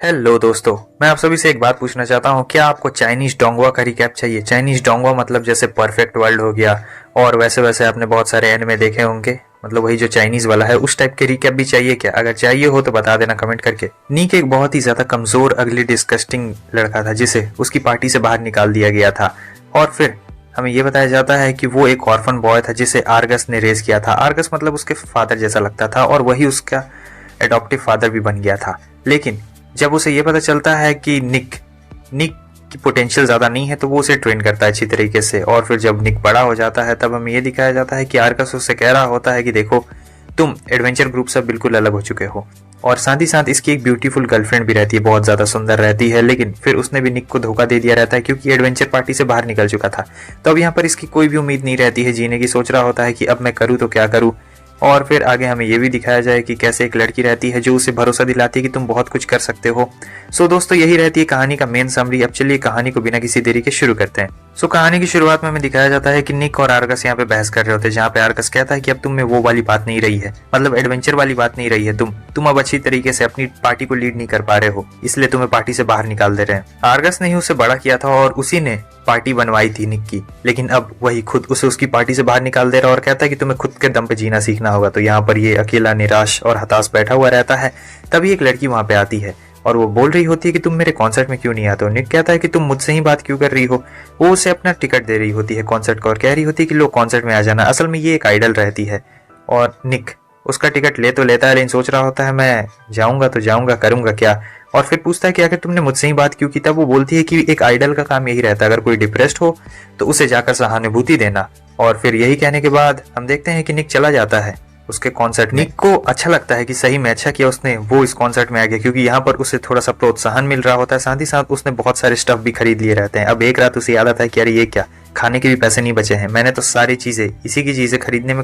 Hello दोस्तों, मैं आप सभी से एक बात पूछना चाहता हूँ। क्या आपको चाइनीज डोंगवा का रिकैप चाहिए? चाइनीज डोंगवा मतलब जैसे परफेक्ट वर्ल्ड हो गया, और वैसे वैसे आपने बहुत सारे एनिमे देखे होंगे, मतलब वही जो चाइनीज वाला है उस टाइप के रिकैप भी चाहिए क्या? अगर चाहिए हो तो बता देना कमेंट करके। नीक एक बहुत ही ज्यादा कमजोर अगली डिस्कस्टिंग लड़का था जिसे उसकी पार्टी से बाहर निकाल दिया गया था, और फिर हमें ये बताया जाता है कि वो एक ऑर्फन बॉय था जिसे आर्गस ने रेज किया था। आर्गस मतलब उसके फादर जैसा लगता था, और वही उसका एडॉप्टिव फादर भी बन गया था। लेकिन जब उसे ये पता चलता है कि निक निक की पोटेंशियल ज़्यादा नहीं है, तो वो उसे ट्रेन करता है अच्छी तरीके से। और फिर जब निक बड़ा हो जाता है तब हमें ये दिखाया जाता है कि आर्कस उससे कह रहा होता है कि देखो, तुम एडवेंचर ग्रुप से बिल्कुल अलग हो चुके हो। और साथ ही साथ इसकी एक ब्यूटीफुल गर्लफ्रेंड भी रहती है, बहुत ज़्यादा सुंदर रहती है, लेकिन फिर उसने भी निक को धोखा दे दिया रहता है क्योंकि एडवेंचर पार्टी से बाहर निकल चुका था। तो अब यहाँ पर इसकी कोई भी उम्मीद नहीं रहती है जीने की। सोच रहा होता है कि अब मैं करूँ तो क्या करूँ। और फिर आगे हमें यह भी दिखाया जाए कि कैसे एक लड़की रहती है जो उसे भरोसा दिलाती है कि तुम बहुत कुछ कर सकते हो। सो दोस्तों, यही रहती है कहानी का मेन समरी। अब चलिए कहानी को बिना किसी देरी के शुरू करते हैं। सो कहानी की शुरुआत में हमें दिखाया जाता है कि निक और आर्गस यहाँ पे बहस कर रहे होते हैं, जहाँ पे आर्गस कहता है कि अब तुम में वो वाली बात नहीं रही है, मतलब एडवेंचर वाली बात नहीं रही है। तुम अब अच्छी तरीके से अपनी पार्टी को लीड नहीं कर पा रहे हो, इसलिए तुम्हें पार्टी से बाहर निकाल दे रहे हैं। आर्गस ने ही उसे बड़ा किया था और उसी ने पार्टी बनवाई थी निक की, लेकिन अब वही खुद उसे उसकी पार्टी से बाहर निकाल दे रहा है और कहता है कि तुम्हें खुद के दम पे जीना सीखना होगा। तो यहाँ पर ये अकेला निराश और हताश बैठा हुआ रहता है। तभी एक लड़की वहां पे आती है और वो बोल रही होती है कि तुम मेरे कॉन्सर्ट में क्यों नहीं आते हो। निक कहता है कि तुम मुझसे ही बात क्यों कर रही हो। वो उसे अपना टिकट दे रही होती है कॉन्सर्ट का और कह रही होती है कि लो कॉन्सर्ट में आ जाना। असल में ये एक आइडल रहती है और निक उसका टिकट ले तो लेता है, लेकिन सोच रहा होता है मैं जाऊंगा तो जाऊंगा, करूंगा क्या। और फिर पूछता है कि आखिर तुमने मुझसे ही बात क्यों की। तब वो बोलती है कि एक आइडल का काम यही रहता है, अगर कोई डिप्रेस्ड हो तो उसे जाकर सहानुभूति देना। और फिर यही कहने के बाद हम देखते हैं कि निक चला जाता है उसके कॉन्सर्ट में। निक को अच्छा लगता है कि सही में अच्छा किया उसने वो इस कॉन्सर्ट में आ गया, क्योंकि यहाँ पर उसे थोड़ा सा प्रोत्साहन मिल रहा होता है। साथ ही साथ उसने बहुत सारे स्टफ भी खरीद लिए रहते हैं। अब एक रात उसे याद आता है कि अरे ये क्या, खाने के भी पैसे नहीं बचे हैं, मैंने तो सारी चीजें इसी की चीजें खरीदने में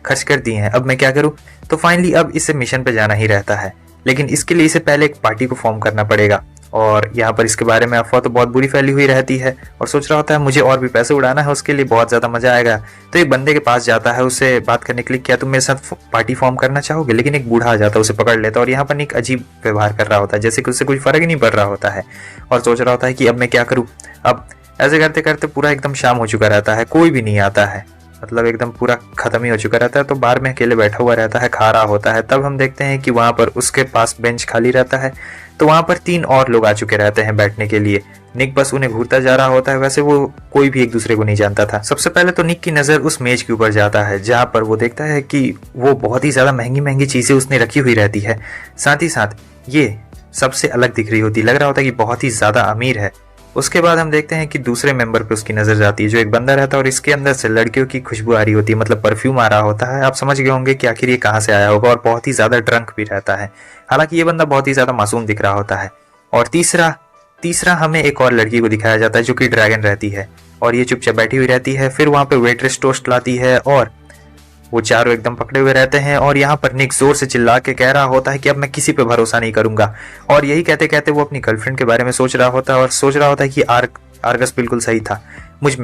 खर्च कर दी हैं, अब मैं क्या करूं। तो फाइनली अब इसे मिशन पे जाना ही रहता है, लेकिन इसके लिए इसे पहले एक पार्टी को फॉर्म करना पड़ेगा। और यहाँ पर इसके बारे में अफवाह तो बहुत बुरी फैली हुई रहती है, और सोच रहा होता है मुझे और भी पैसे उड़ाना है, उसके लिए बहुत ज्यादा मजा आएगा। तो एक बंदे के पास जाता है उससे बात करने के लिए, क्या तुम मेरे साथ पार्टी फॉर्म करना चाहोगे। लेकिन एक बूढ़ा आ जाता है, उसे पकड़ लेता है और यहाँ पर एक अजीब व्यवहार कर रहा होता है, जैसे कि उससे कोई फर्क ही नहीं पड़ रहा होता है। और सोच रहा होता है कि अब मैं क्या करूँ। अब ऐसे करते करते पूरा एकदम शाम हो चुका रहता है, कोई भी नहीं आता है, मतलब एकदम पूरा खत्म ही हो चुका रहता है। तो बार में अकेले बैठा हुआ रहता है, खा रहा होता है। तब हम देखते हैं कि वहां पर उसके पास बेंच खाली रहता है, तो वहां पर 3 और लोग आ चुके रहते हैं बैठने के लिए। निक बस उन्हें घूरता जा रहा होता है। वैसे वो कोई भी एक दूसरे को नहीं जानता था। सबसे पहले तो निक की नजर उस मेज के ऊपर जाता है, जहां पर वो देखता है कि वो बहुत ही ज्यादा महंगी महंगी चीजें उसने रखी हुई रहती है। साथ ही साथ ये सबसे अलग दिख रही होती, लग रहा होता है कि बहुत ही ज्यादा अमीर है। उसके बाद हम देखते हैं कि दूसरे मेंबर पे उसकी नजर जाती है, जो एक बंदा रहता है और इसके अंदर से लड़कियों की खुशबू आ रही होती है, मतलब परफ्यूम आ रहा होता है। आप समझ गए होंगे कि आखिर ये कहाँ से आया होगा, और बहुत ही ज्यादा ड्रंक भी रहता है। हालांकि ये बंदा बहुत ही ज्यादा मासूम दिख रहा होता है। और तीसरा तीसरा हमें एक और लड़की को दिखाया जाता है जो कि ड्रैगन रहती है, और ये चुपचाप बैठी हुई रहती है। फिर वहां पे वेट्रेस टोस्ट लाती है और वो चारों एकदम पकड़े हुए रहते हैं। और यहाँ पर निक जोर से चिल्ला के कह रहा होता है कि अब मैं किसी पे भरोसा नहीं करूंगा। और यही कहते कहते वो अपनी गर्लफ्रेंड के बारे में सोच रहा होता है, और सोच रहा होता है कि आर्गस बिल्कुल सही था, मुझ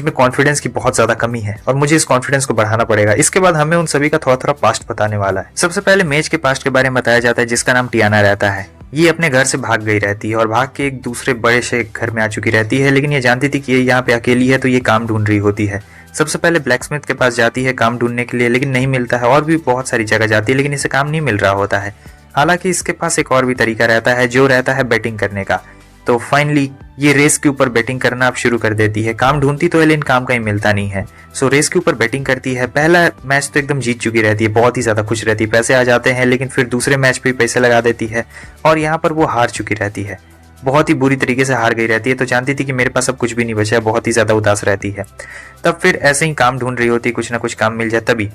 में कॉन्फिडेंस की बहुत ज्यादा कमी है और मुझे इस कॉन्फिडेंस को बढ़ाना पड़ेगा। इसके बाद हमें उन सभी का थोड़ा थोड़ा पास्ट बताने वाला है। सबसे पहले मेज के पास्ट के बारे में बताया जाता है, जिसका नाम टियाना रहता है। ये अपने घर से भाग गई रहती है और भाग के एक दूसरे बड़े से घर में आ चुकी रहती है, लेकिन ये जानती थी कि ये यहाँ पे अकेली है, तो ये काम ढूंढ रही होती है। सबसे पहले ब्लैक स्मिथ के पास जाती है काम ढूंढने के लिए, लेकिन नहीं मिलता है। और भी बहुत सारी जगह जाती है, लेकिन इसे काम नहीं मिल रहा होता है। हालांकि इसके पास एक और भी तरीका रहता है, जो रहता है बैटिंग करने का। तो फाइनली ये रेस के ऊपर बैटिंग करना अब शुरू कर देती है। काम ढूंढती तो है, लेकिन काम कहीं मिलता नहीं है। सो रेस के ऊपर बैटिंग करती है। पहला मैच तो एकदम जीत चुकी रहती है, बहुत ही ज्यादा खुश रहती है, पैसे आ जाते हैं। लेकिन फिर दूसरे मैच पे पैसे लगा देती है और यहाँ पर वो हार चुकी रहती है, बहुत ही बुरी तरीके से हार गई रहती है। तो जानती थी कि मेरे पास अब कुछ भी नहीं बचा है, बहुत ही ज्यादा उदास रहती है। तब फिर ऐसे ही काम ढूंढ रही होती है, कुछ ना कुछ काम मिल जाए। तभी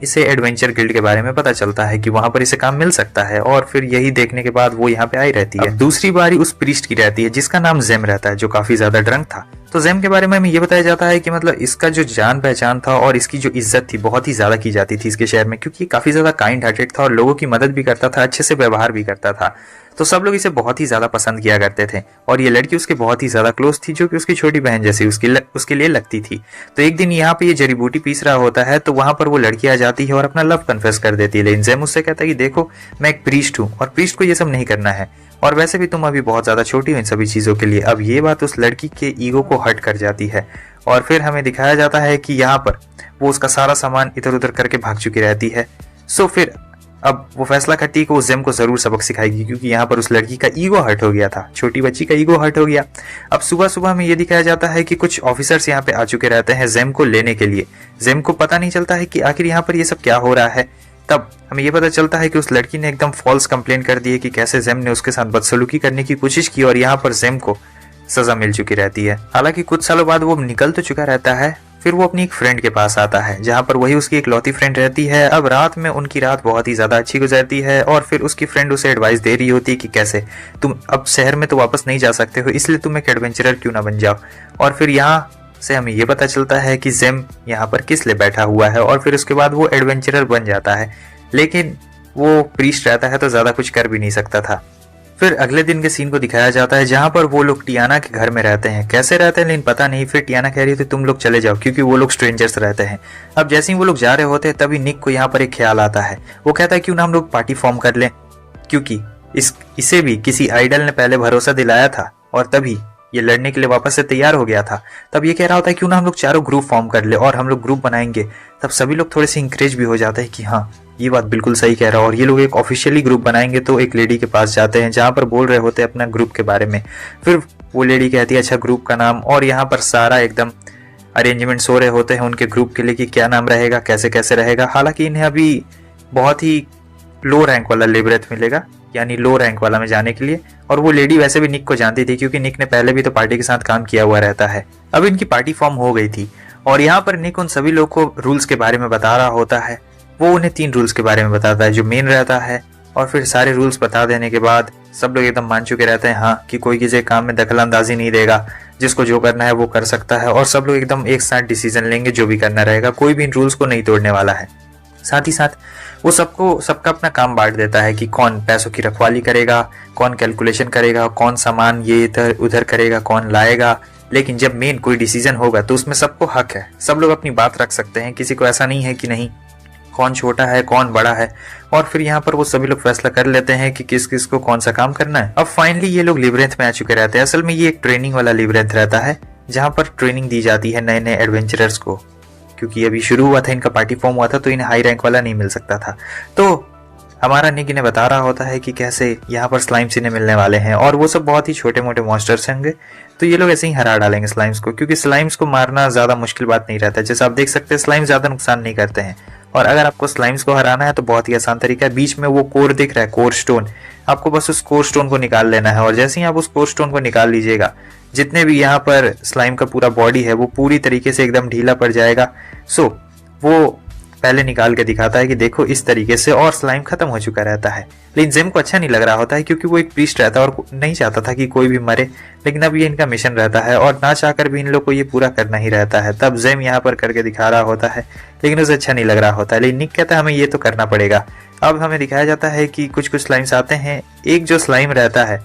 इसे एडवेंचर गिल्ड के बारे में पता चलता है कि वहां पर इसे काम मिल सकता है, और फिर यही देखने के बाद वो यहाँ पे आई रहती है। अब दूसरी बारी उस प्रीस्ट की रहती है, जिसका नाम जेम रहता है, जो काफी ज्यादा ड्रंक था। तो जेम के बारे में हमें ये बताया जाता है कि मतलब इसका जो जान पहचान था और इसकी जो इज्जत थी बहुत ही ज्यादा की जाती थी इसके शहर में, क्योंकि काफी ज्यादा काइंड हार्टेड था और लोगों की मदद भी करता था, अच्छे से व्यवहार भी करता था। तो सब लोग इसे बहुत ही ज़्यादा पसंद किया करते थे और ये लड़की उसके बहुत ही ज़्यादा क्लोज थी, जो कि उसकी छोटी बहन जैसी उसके लिए लगती थी। तो एक दिन यहाँ पे ये जड़ी बूटी पीस रहा होता है, तो वहाँ पर वो लड़की आ जाती है और अपना लव कन्फेस कर देती है। लेकिन जेम उससे कहता है कि देखो मैं एक प्रीस्ट हूँ और प्रीस्ट को ये सब नहीं करना है, और वैसे भी तुम अभी बहुत ज़्यादा छोटी हो इन सभी चीज़ों के लिए। अब ये बात उस लड़की के ईगो को हर्ट कर जाती है और फिर हमें दिखाया जाता है कि यहाँ पर वो उसका सारा सामान इधर उधर करके भाग चुकी रहती है। सो फिर अब वो फैसला करती है कि वो जेम को जरूर सबक सिखाएगी, क्योंकि यहाँ पर उस लड़की का ईगो हर्ट हो गया था, छोटी बच्ची का ईगो हर्ट हो गया। अब सुबह सुबह में ये दिखाया जाता है कि कुछ ऑफिसर्स यहाँ पे आ चुके रहते हैं जेम को लेने के लिए। जेम को पता नहीं चलता है कि आखिर यहाँ पर ये सब क्या हो रहा है। तब हमें ये पता चलता है कि उस लड़की ने एकदम फॉल्स कंप्लेन कर दी है कि कैसे जेम ने उसके साथ बदसलूकी करने की कोशिश की, और यहाँ पर जेम को सजा मिल चुकी रहती है। हालांकि कुछ सालों बाद वो निकल तो चुका रहता है। फिर वो अपनी एक फ्रेंड के पास आता है, जहाँ पर वही उसकी एक लौती फ्रेंड रहती है। अब रात में उनकी रात बहुत ही ज्यादा अच्छी गुजरती है और फिर उसकी फ्रेंड उसे एडवाइस दे रही होती है कि कैसे तुम अब शहर में तो वापस नहीं जा सकते हो, इसलिए तुम एक एडवेंचरर क्यों ना बन जाओ। और फिर यहाँ से हमें ये पता चलता है कि जेम यहाँ पर किस लिए बैठा हुआ है, और फिर उसके बाद वो एडवेंचरर बन जाता है। लेकिन वो प्रीस्ट रहता है तो ज्यादा कुछ कर भी नहीं सकता था। फिर अगले दिन के सीन को दिखाया जाता है, जहां पर वो लोग टियाना के घर में रहते हैं। कैसे रहते हैं लेकिन पता नहीं। फिर टियाना कह रही थी तुम लोग चले जाओ, क्योंकि वो लोग स्ट्रेंजर्स रहते हैं। अब जैसे ही वो लोग जा रहे होते हैं तभी निक को यहाँ पर एक ख्याल आता है। वो कहता है क्यों ना हम लोग पार्टी फॉर्म कर लें, क्योंकि इसे भी किसी आइडल ने पहले भरोसा दिलाया था और तभी ये लड़ने के लिए वापस से तैयार हो गया था। तब ये कह रहा होता है क्यों ना हम लोग चारों ग्रुप फॉर्म कर ले और हम लोग ग्रुप बनाएंगे। तब सभी लोग थोड़े से इंकरेज भी हो जाते हैं कि हाँ ये बात बिल्कुल सही कह रहा है, और ये लोग एक ऑफिशियली ग्रुप बनाएंगे। तो एक लेडी के पास जाते हैं जहाँ पर बोल रहे होते हैं अपना ग्रुप के बारे में। फिर वो लेडी कहती है अच्छा ग्रुप का नाम, और यहाँ पर सारा एकदम अरेंजमेंट्स हो रहे होते हैं उनके ग्रुप के लिए कि क्या नाम रहेगा, कैसे कैसे रहेगा। हालांकि इन्हें अभी बहुत ही लो रैंक वाला लेबरेथ मिलेगा, यानी लो रैंक वाला में जाने के लिए। और वो लेडी वैसे भी निक को जानती थी, क्योंकि निक ने पहले भी तो पार्टी के साथ काम किया हुआ रहता है। अब इनकी पार्टी फॉर्म हो गई थी और यहाँ पर निक उन सभी लोग को रूल्स के बारे में बता रहा होता है। वो उन्हें 3 रूल्स के बारे में बताता है जो मेन रहता है, और फिर सारे रूल्स बता देने के बाद सब लोग एकदम मान चुके रहते हैं हाँ कि कोई किसी काम में दखल अंदाजी नहीं देगा, जिसको जो करना है वो कर सकता है, और सब लोग एकदम एक साथ डिसीजन लेंगे जो भी करना रहेगा। कोई भी इन रूल्स को नहीं तोड़ने वाला है। साथ ही साथ वो सबका अपना काम बांट देता है कि कौन पैसों की रखवाली करेगा, कौन कैलकुलेशन करेगा, कौन सामान ये इधर उधर करेगा, कौन लाएगा। लेकिन जब मेन कोई डिसीजन होगा तो उसमें सबको हक है, सब लोग अपनी बात रख सकते हैं। किसी को ऐसा नहीं है कि नहीं कौन छोटा है कौन बड़ा है। और फिर यहाँ पर वो सभी लोग फैसला कर लेते हैं कि किस किस को कौन सा काम करना है। अब फाइनली ये लोग लिबरेंथ में आ चुके रहते हैं। असल में ये एक ट्रेनिंग वाला लिबरेंथ रहता है, जहाँ पर ट्रेनिंग दी जाती है नए नए एडवेंचरर्स को, क्योंकि अभी शुरू हुआ था, इनका पार्टी फॉर्म हुआ था, तो इन्हें हाई रैंक वाला नहीं मिल सकता था। तो हमारा निक इन्हें बता रहा होता है कि कैसे यहाँ पर स्लाइम्स इन्हें मिलने वाले हैं, और वो सब बहुत ही छोटे मोटे मॉन्स्टर्स होंगे। तो ये लोग ऐसे ही हरा डालेंगे स्लाइम्स को, क्योंकि स्लाइम्स को मारना ज्यादा मुश्किल बात नहीं रहता है। जैसे आप देख सकते हैं स्लाइम ज्यादा नुकसान नहीं करते हैं, और अगर आपको स्लाइम्स को हराना है तो बहुत ही आसान तरीका है। बीच में वो कोर दिख रहा है, कोर स्टोन, आपको बस उस कोर स्टोन को निकाल लेना है। और जैसे ही आप उस कोर स्टोन को निकाल लीजिएगा, जितने भी यहाँ पर स्लाइम का पूरा बॉडी है वो पूरी तरीके से एकदम ढीला पड़ जाएगा। सो वो पहले निकाल के दिखाता है कि देखो इस तरीके से, और स्लाइम खत्म हो चुका रहता है। लेकिन जेम को अच्छा नहीं लग रहा होता है, क्योंकि वो एक प्रीस्ट रहता है और नहीं चाहता था कि कोई भी मरे। लेकिन अब ये इनका मिशन रहता है और ना चाहकर भी इन लोग को ये पूरा करना ही रहता है। तब जेम यहाँ पर करके दिखा रहा होता है, लेकिन उसे अच्छा नहीं लग रहा होता है। लेकिन निक कहता है हमें ये तो करना पड़ेगा। अब हमें दिखाया जाता है कि कुछ कुछ स्लाइम्स आते हैं। एक जो स्लाइम रहता है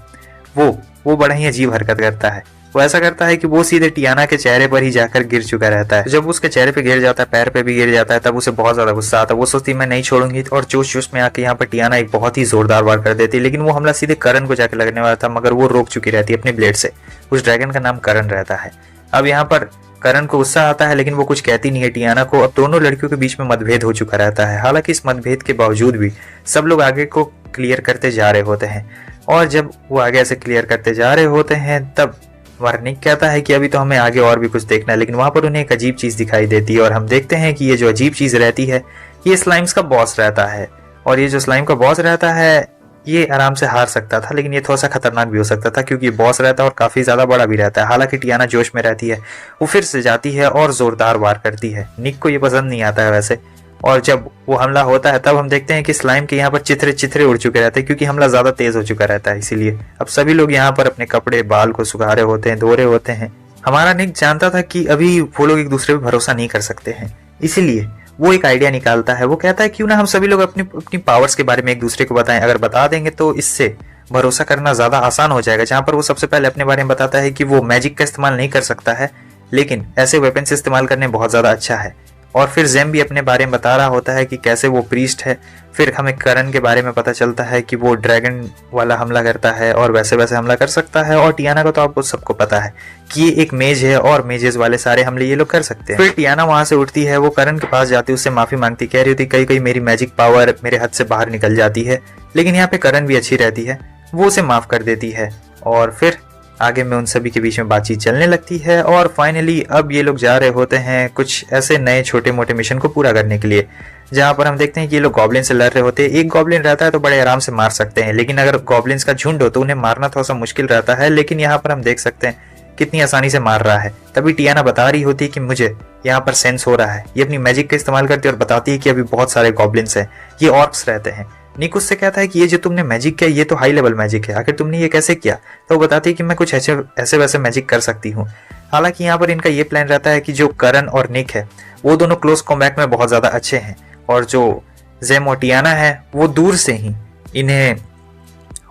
वो बड़ा ही अजीब हरकत करता है। वो ऐसा करता है कि वो सीधे टियाना के चेहरे पर ही जाकर गिर चुका रहता है। जब उसके चेहरे पे गिर जाता है, पैर पे भी गिर जाता है, तब उसे बहुत ज्यादा गुस्सा आता है। वो सोचती मैं नहीं छोड़ूंगी, और जोश जोश में आके यहाँ पर टियाना एक बहुत ही जोरदार वार कर देती है। लेकिन वो हमला सीधे करण को जाकर लगने वाला था, मगर वो रोक चुकी रहती है अपने ब्लेड से। उस ड्रैगन का नाम करण रहता है। अब यहाँ पर करण को गुस्सा आता है, लेकिन वो कुछ कहती नहीं है टियाना को। अब दोनों लड़कियों के बीच में मतभेद हो चुका रहता है। हालांकि इस मतभेद के बावजूद भी सब लोग आगे को क्लियर करते जा रहे होते हैं, और जब वो आगे ऐसे क्लियर करते जा रहे होते हैं तब वार्निक कहता है कि अभी तो हमें आगे और भी कुछ देखना है। लेकिन वहां पर उन्हें एक अजीब चीज दिखाई देती है, और हम देखते हैं कि ये जो अजीब चीज रहती है ये स्लाइम्स का बॉस रहता है। और ये जो स्लाइम का बॉस रहता है ये आराम से हार सकता था, लेकिन ये थोड़ा सा खतरनाक भी हो सकता था, क्योंकि बॉस रहता है और काफी ज्यादा बड़ा भी रहता है। हालांकि टियाना जोश में रहती है, वो फिर से जाती है और जोरदार वार करती है। निक को ये पसंद नहीं आता है वैसे। और जब वो हमला होता है तब हम देखते हैं कि स्लाइम के यहाँ पर चित्रे उड़ चुके रहते हैं, क्योंकि हमला ज्यादा तेज हो चुका रहता है। इसीलिए अब सभी लोग यहाँ पर अपने कपड़े बाल को सुखा रहे होते हैं, धो रहे होते हैं। हमारा निक जानता था कि अभी वो लोग एक दूसरे पर भरोसा नहीं कर सकते हैं, इसीलिए वो एक आइडिया निकालता है। वो कहता है क्यों ना हम सभी लोग अपनी पावर्स के बारे में एक दूसरे को बताएं। अगर बता देंगे तो इससे भरोसा करना ज़्यादा आसान हो जाएगा। जहाँ पर वो सबसे पहले अपने बारे में बताता है कि वो मैजिक का इस्तेमाल नहीं कर सकता है, लेकिन ऐसे वेपन से इस्तेमाल करने बहुत ज़्यादा अच्छा है। और फिर जेम भी अपने बारे में बता रहा होता है कि कैसे वो प्रीस्ट है। फिर हमें करण के बारे में पता चलता है कि वो ड्रैगन वाला हमला करता है और वैसे वैसे हमला कर सकता है। और टियाना को तो आपको सबको पता है कि ये एक मेज है और मेजेस वाले सारे हमले ये लोग कर सकते हैं। फिर टियाना वहां से उठती है, वो करण के पास जाती है, उससे माफी मांगती, कह रही होती कहीं कहीं मेरी मैजिक पावर मेरे हाथ से बाहर निकल जाती है। लेकिन यहाँ पे करण भी अच्छी रहती है, वो उसे माफ कर देती है। और फिर आगे में उन सभी के बीच में बातचीत चलने लगती है। और फाइनली अब ये लोग जा रहे होते हैं कुछ ऐसे नए छोटे मोटे मिशन को पूरा करने के लिए, जहाँ पर हम देखते हैं कि ये लोग गॉब्लिन से लड़ रहे होते हैं। एक गॉब्लिन रहता है तो बड़े आराम से मार सकते हैं, लेकिन अगर गॉब्लिन्स का झुंड हो तो उन्हें मारना थोड़ा सा मुश्किल रहता है। लेकिन यहाँ पर हम देख सकते हैं कितनी आसानी से मार रहा है। तभी टियाना बता रही होती है कि मुझे यहाँ पर सेंस हो रहा है। ये अपनी मैजिक का इस्तेमाल करती है और बताती है कि अभी बहुत सारे गॉब्लिन्स हैं, ये ऑर्क्स रहते हैं। निक उससे कहता है कि ये जो तुमने मैजिक किया ये तो हाई लेवल मैजिक है, आखिर तुमने ये कैसे किया? तो वो बताती है कि मैं कुछ ऐसे वैसे मैजिक कर सकती हूँ। हालांकि यहाँ पर इनका ये प्लान रहता है कि जो करण और निक है वो दोनों क्लोज कॉम्बैट में बहुत ज़्यादा अच्छे हैं, और जो जेम और टियाना है वो दूर से ही इन्हें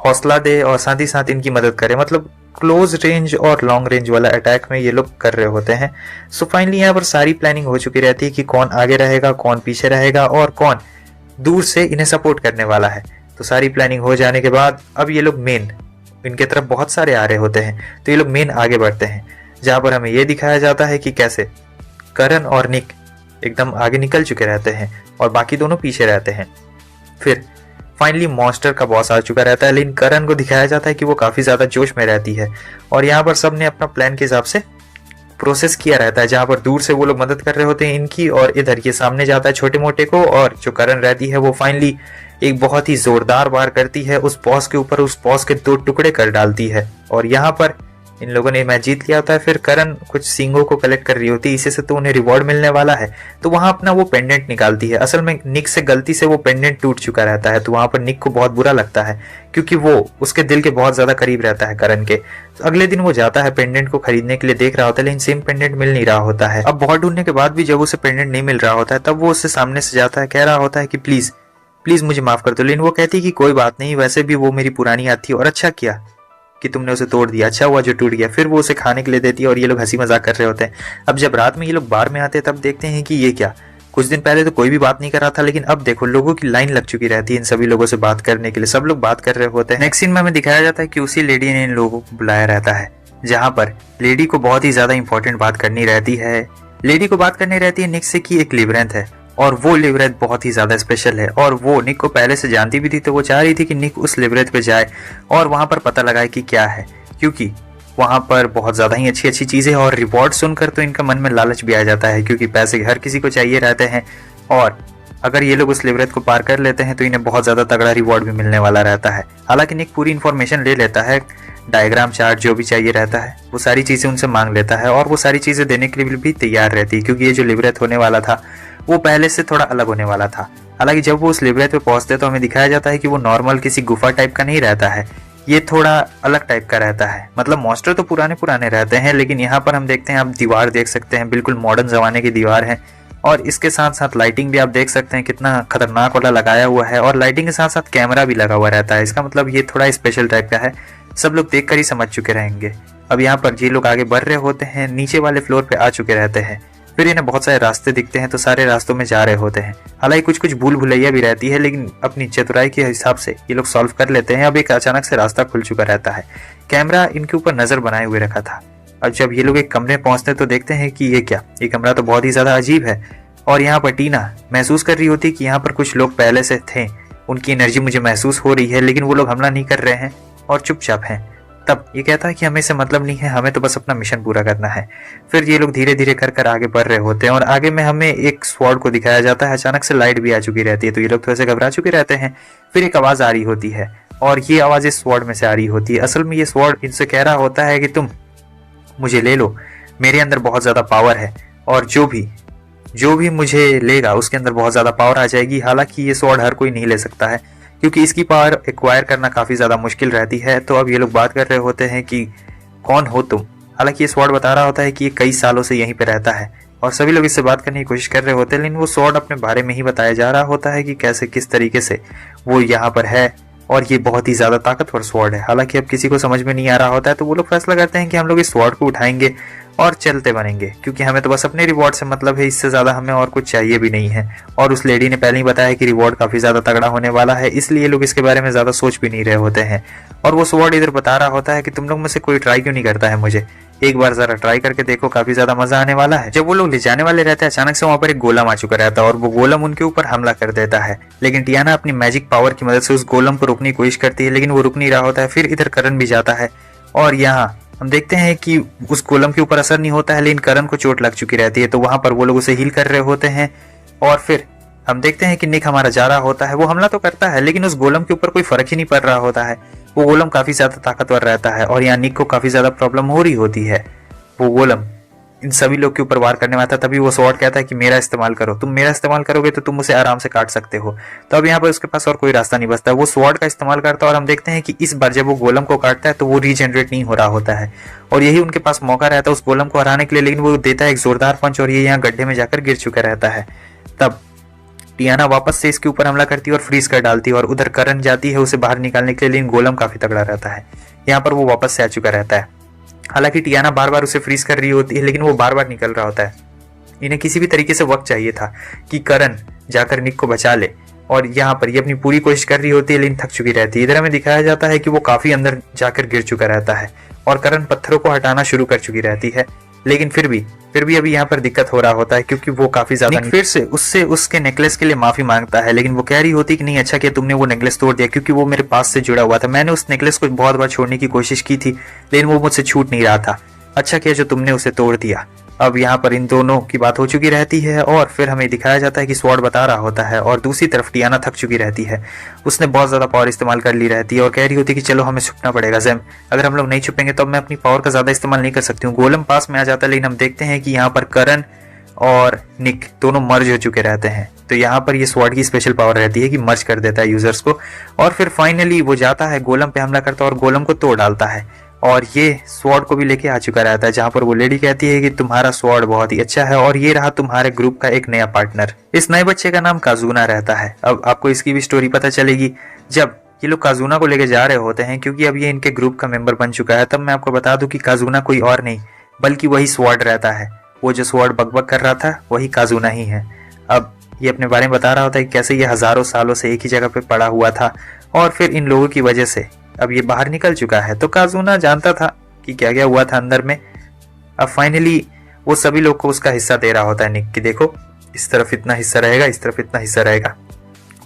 हौसला दे और साथ ही साथ इनकी मदद करे। मतलब क्लोज रेंज और लॉन्ग रेंज वाला अटैक में ये लोग कर रहे होते हैं। सो फाइनली यहाँ पर सारी प्लानिंग हो चुकी रहती है कि कौन आगे रहेगा, कौन पीछे रहेगा और कौन दूर से इन्हें सपोर्ट करने वाला है। तो सारी प्लानिंग हो जाने के बाद अब ये लोग मेन इनके तरफ बहुत सारे आ रहे होते हैं, तो ये लोग मेन आगे बढ़ते हैं, जहाँ पर हमें ये दिखाया जाता है कि कैसे करण और निक एकदम आगे निकल चुके रहते हैं और बाकी दोनों पीछे रहते हैं। फिर फाइनली मॉन्स्टर का बॉस आ चुका रहता है, लेकिन करण को दिखाया जाता है कि वो काफ़ी ज़्यादा जोश में रहती है। और यहाँ पर सब ने अपना प्लान के हिसाब से प्रोसेस किया रहता है, जहाँ पर दूर से वो लोग मदद कर रहे होते हैं इनकी, और इधर ये सामने जाता है छोटे मोटे को। और जो करण रहती है वो फाइनली एक बहुत ही जोरदार वार करती है उस बॉस के ऊपर, उस बॉस के 2 टुकड़े कर डालती है। और यहाँ पर इन लोगों ने मैच जीत लिया होता है। फिर करण कुछ सींगों को कलेक्ट कर रही होती है, इसी से तो उन्हें रिवॉर्ड मिलने वाला है। तो वहां अपना वो पेंडेंट निकालती है। असल में निक से गलती से वो पेंडेंट टूट चुका रहता है, तो वहां पर निक को बहुत बुरा लगता है, क्योंकि वो उसके दिल के बहुत ज्यादा करीब रहता है करण के। तो अगले दिन वो जाता है पेंडेंट को खरीदने के लिए, देख रहा होता है लेकिन सेम पेंडेंट मिल नहीं रहा होता है। अब बहुत ढूंढने के बाद भी जब उसे पेंडेंट नहीं मिल रहा होता है, तब वो उससे सामने से जाता है, कह रहा होता है कि प्लीज प्लीज मुझे माफ कर दो। लेकिन वो कहती है कि कोई बात नहीं, वैसे भी वो मेरी पुरानी याद थी और अच्छा किया कि तुमने उसे तोड़ दिया, अच्छा हुआ जो टूट गया। फिर वो उसे खाने के लिए देती है और ये लोग हंसी मजाक कर रहे होते हैं। अब जब रात में ये लोग बार में आते हैं तब देखते हैं कि ये क्या, कुछ दिन पहले तो कोई भी बात नहीं कर रहा था, लेकिन अब देखो लोगों की लाइन लग चुकी रहती है इन सभी लोगों से बात करने के लिए। सब लोग बात कर रहे होते हैं। नेक्स्ट सीन में हमें दिखाया जाता है कि उसी लेडी ने इन लोगों को बुलाया रहता है, जहाँ पर लेडी को बहुत ही ज्यादा इंपॉर्टेंट बात करनी रहती है। लेडी को बात करनी रहती है निक से कि एक लिवरेंथ है और वो लिवरेंथ बहुत ही ज्यादा स्पेशल है, और वो निक को पहले से जानती भी थी। तो वो चाह रही थी कि निक उस लिवरेंथ पे जाए और वहां पर पता लगाए कि क्या है, क्योंकि वहां पर बहुत ज्यादा ही अच्छी अच्छी चीजें हैं। और रिवॉर्ड सुनकर तो इनका मन में लालच भी आ जाता है, क्योंकि पैसे हर किसी को चाहिए रहते हैं। और अगर ये लोग उस लिवरेंथ को पार कर लेते हैं तो इन्हें बहुत ज्यादा तगड़ा रिवॉर्ड भी मिलने वाला रहता है। हालांकि निक पूरी इन्फॉर्मेशन ले लेता है, डायग्राम चार्ट जो भी चाहिए रहता है वो सारी चीजें उनसे मांग लेता है, और वो सारी चीजें देने के लिए भी तैयार रहती है, क्योंकि ये जो लिवरेंथ होने वाला था वो पहले से थोड़ा अलग होने वाला था। हालांकि जब वो उस लिवरेंथ पे पहुंचते तो हमें दिखाया जाता है कि वो नॉर्मल किसी गुफा टाइप का नहीं रहता है, ये थोड़ा अलग टाइप का रहता है। मतलब मॉन्स्टर तो पुराने पुराने रहते हैं, लेकिन यहाँ पर हम देखते हैं, आप दीवार देख सकते हैं, बिल्कुल मॉडर्न जमाने की दीवार है। और इसके साथ साथ लाइटिंग भी आप देख सकते हैं कितना खतरनाक वाला लगाया हुआ है, और लाइटिंग के साथ साथ कैमरा भी लगा हुआ रहता है। इसका मतलब ये थोड़ा स्पेशल टाइप का है, सब लोग देखकर ही समझ चुके रहेंगे। अब यहाँ पर ये लोग आगे बढ़ रहे होते हैं, नीचे वाले फ्लोर पे आ चुके रहते हैं। फिर इन्हें बहुत सारे रास्ते दिखते हैं, तो सारे रास्तों में जा रहे होते हैं। हालांकि कुछ कुछ भूल भुलैया भी रहती है, लेकिन अपनी चतुराई के हिसाब से ये लोग सॉल्व कर लेते हैं। अब एक अचानक से रास्ता खुल चुका रहता है, कैमरा इनके ऊपर नजर बनाए हुए रखा था। और जब ये लोग एक कमरे में पहुंचते हैं तो देखते हैं कि ये क्या, ये कमरा तो बहुत ही ज्यादा अजीब है। और यहाँ पर टीना महसूस कर रही होती है कि यहाँ पर कुछ लोग पहले से थे, उनकी एनर्जी मुझे महसूस हो रही है, लेकिन वो लोग हमला नहीं कर रहे हैं और चुपचाप हैं। तब ये कहता है कि हमें से मतलब नहीं है, हमें तो बस अपना मिशन पूरा करना है। फिर ये लोग धीरे धीरे कर कर आगे बढ़ रहे होते हैं, और आगे में हमें एक स्वॉर्ड को दिखाया जाता है। अचानक से लाइट भी आ चुकी रहती है, तो ये लोग थोड़े से घबरा चुके रहते हैं। फिर एक आवाज आ रही होती है, और ये आवाज इस स्वॉर्ड में से आ रही होती है। असल में ये स्वॉर्ड इनसे कह रहा होता है कि तुम मुझे ले लो, मेरे अंदर बहुत ज्यादा पावर है, और जो भी मुझे लेगा उसके अंदर बहुत ज्यादा पावर आ जाएगी। हालांकि ये स्वॉर्ड हर कोई नहीं ले सकता है, क्योंकि इसकी पावर एक्वायर करना काफी ज्यादा मुश्किल रहती है। तो अब ये लोग बात कर रहे होते हैं कि कौन हो तुम। हालांकि ये स्वॉर्ड बता रहा होता है कि ये कई सालों से यहीं पे रहता है, और सभी लोग इससे बात करने की कोशिश कर रहे होते हैं, लेकिन वो स्वॉर्ड अपने बारे में ही बताया जा रहा होता है कि कैसे किस तरीके से वो यहाँ पर है और ये बहुत ही ज़्यादा ताकतवर स्वॉर्ड है। हालांकि अब किसी को समझ में नहीं आ रहा होता है तो वो लोग फैसला करते हैं कि हम लोग इस स्वॉर्ड को उठाएंगे और चलते बनेंगे, क्योंकि हमें तो बस अपने रिवॉर्ड से मतलब है, इससे ज़्यादा हमें और कुछ चाहिए भी नहीं है। और उस लेडी ने पहले ही बताया कि रिवॉर्ड काफ़ी ज़्यादा तगड़ा होने वाला है, इसलिए लोग इसके बारे में ज़्यादा सोच भी नहीं रहे होते हैं। और वो स्वॉर्ड इधर बता रहा होता है कि तुम लोग में से कोई ट्राई क्यों नहीं करता है मुझे, एक बार जरा ट्राई करके देखो, काफी ज्यादा मजा आने वाला है। जब वो लोग ले जाने वाले रहते हैं, अचानक से वहाँ पर एक गोलम आ चुका रहता है और वो गोलम उनके ऊपर हमला कर देता है। लेकिन टियाना अपनी मैजिक पावर की मदद से उस गोलम को रोकने की कोशिश करती है, लेकिन वो रुक नहीं रहा होता है। फिर इधर करण भी जाता है और यहाँ हम देखते हैं कि उस गोलम के ऊपर असर नहीं होता है, लेकिन करण को चोट लग चुकी रहती है, तो वहां पर वो लोग उसे हील कर रहे होते हैं। और फिर हम देखते हैं कि निक हमारा जा रहा होता है, वो हमला तो करता है लेकिन उस गोलम के ऊपर कोई फर्क ही नहीं पड़ रहा होता है। वो गोलम काफी ज्यादा ताकतवर रहता है और यहाँ निक को काफी ज्यादा प्रॉब्लम हो रही होती है। वो गोलम इन सभी लोग के ऊपर वार करने वाला था, तभी वो स्वॉर्ड कहता है कि मेरा इस्तेमाल करो, तुम मेरा इस्तेमाल करोगे तो तुम उसे आराम से काट सकते हो। तो अब यहाँ पर उसके पास और कोई रास्ता नहीं बचता, वो स्वॉर्ड का इस्तेमाल करता है और हम देखते हैं कि इस बार जब वो गोलम को काटता है तो वो रीजनरेट नहीं हो रहा होता है और यही उनके पास मौका रहता है उस गोलम को हराने के लिए। लेकिन वो देता है एक जोरदार पंच और ये यहाँ गड्ढे में जाकर गिर चुका रहता है। तब टियाना वापस से इसके ऊपर हमला करती है और फ्रीज कर डालती है और उधर करण जाती है उसे बाहर निकालने के लिए, लेकिन गोलम काफी तगड़ा रहता है। यहाँ पर वो वापस से आ चुका रहता है। हालांकि टियाना बार बार उसे फ्रीज कर रही होती है, लेकिन वो बार बार निकल रहा होता है। इन्हें किसी भी तरीके से वक्त चाहिए था कि करण जाकर निक को बचा ले और यहाँ पर ये अपनी पूरी कोशिश कर रही होती है, लेकिन थक चुकी रहती है। इधर हमें दिखाया जाता है कि वो काफी अंदर जाकर गिर चुका रहता है और करण पत्थरों को हटाना शुरू कर चुकी रहती है, लेकिन फिर भी अभी यहाँ पर दिक्कत हो रहा होता है, क्योंकि वो काफी ज्यादा फिर से उससे उसके नेकलेस के लिए माफी मांगता है। लेकिन वो कह रही होती कि नहीं, अच्छा किया तुमने वो नेकलेस तोड़ दिया, क्योंकि वो मेरे पास से जुड़ा हुआ था। मैंने उस नेकलेस को बहुत बार छोड़ने की कोशिश की थी, लेकिन वो मुझसे छूट नहीं रहा था। अच्छा किया जो तुमने उसे तोड़ दिया। अब यहाँ पर इन दोनों की बात हो चुकी रहती है और फिर हमें दिखाया जाता है कि स्वॉर्ड बता रहा होता है और दूसरी तरफ टियाना थक चुकी रहती है। उसने बहुत ज्यादा पावर इस्तेमाल कर ली रहती है और कह रही होती है कि चलो हमें छुपना पड़ेगा ज़ैम, अगर हम लोग नहीं छुपेंगे तो मैं अपनी पावर का ज्यादा इस्तेमाल नहीं कर सकती हूँ। गोलम पास में आ जाता है, लेकिन हम देखते हैं कि यहाँ पर करण और निक दोनों मर्ज हो चुके रहते हैं। तो यहाँ पर ये स्वॉर्ड की स्पेशल पावर रहती है कि मर्ज कर देता है यूजर्स को और फिर फाइनली वो जाता है गोलम पे हमला करता है और गोलम को तोड़ डालता है और ये स्वॉर्ड को भी लेके आ चुका रहता है, जहाँ पर वो लेडी कहती है कि तुम्हारा स्वॉर्ड बहुत ही अच्छा है और ये रहा तुम्हारे ग्रुप का एक नया पार्टनर। इस नए बच्चे का नाम काजुना रहता है। अब आपको इसकी भी स्टोरी पता चलेगी जब ये लोग काजुना को लेके जा रहे होते हैं, क्योंकि अब ये इनके ग्रुप का मेंबर बन चुका है। तब मैं आपको बता दूं कि काजुना कोई और नहीं बल्कि वही स्वॉर्ड रहता है। वो जो स्वॉर्ड बकबक कर रहा था वही काजुना ही है। अब ये अपने बारे में बता रहा होता है कि कैसे ये हजारों सालों से एक ही जगह पे पड़ा हुआ था और फिर इन लोगों की वजह से अब ये बाहर निकल चुका है। तो काजुना जानता था कि क्या क्या हुआ था अंदर में। अब फाइनली वो सभी लोग को उसका हिस्सा दे रहा होता है निक कि देखो इस तरफ इतना हिस्सा रहेगा, इस तरफ इतना हिस्सा रहेगा।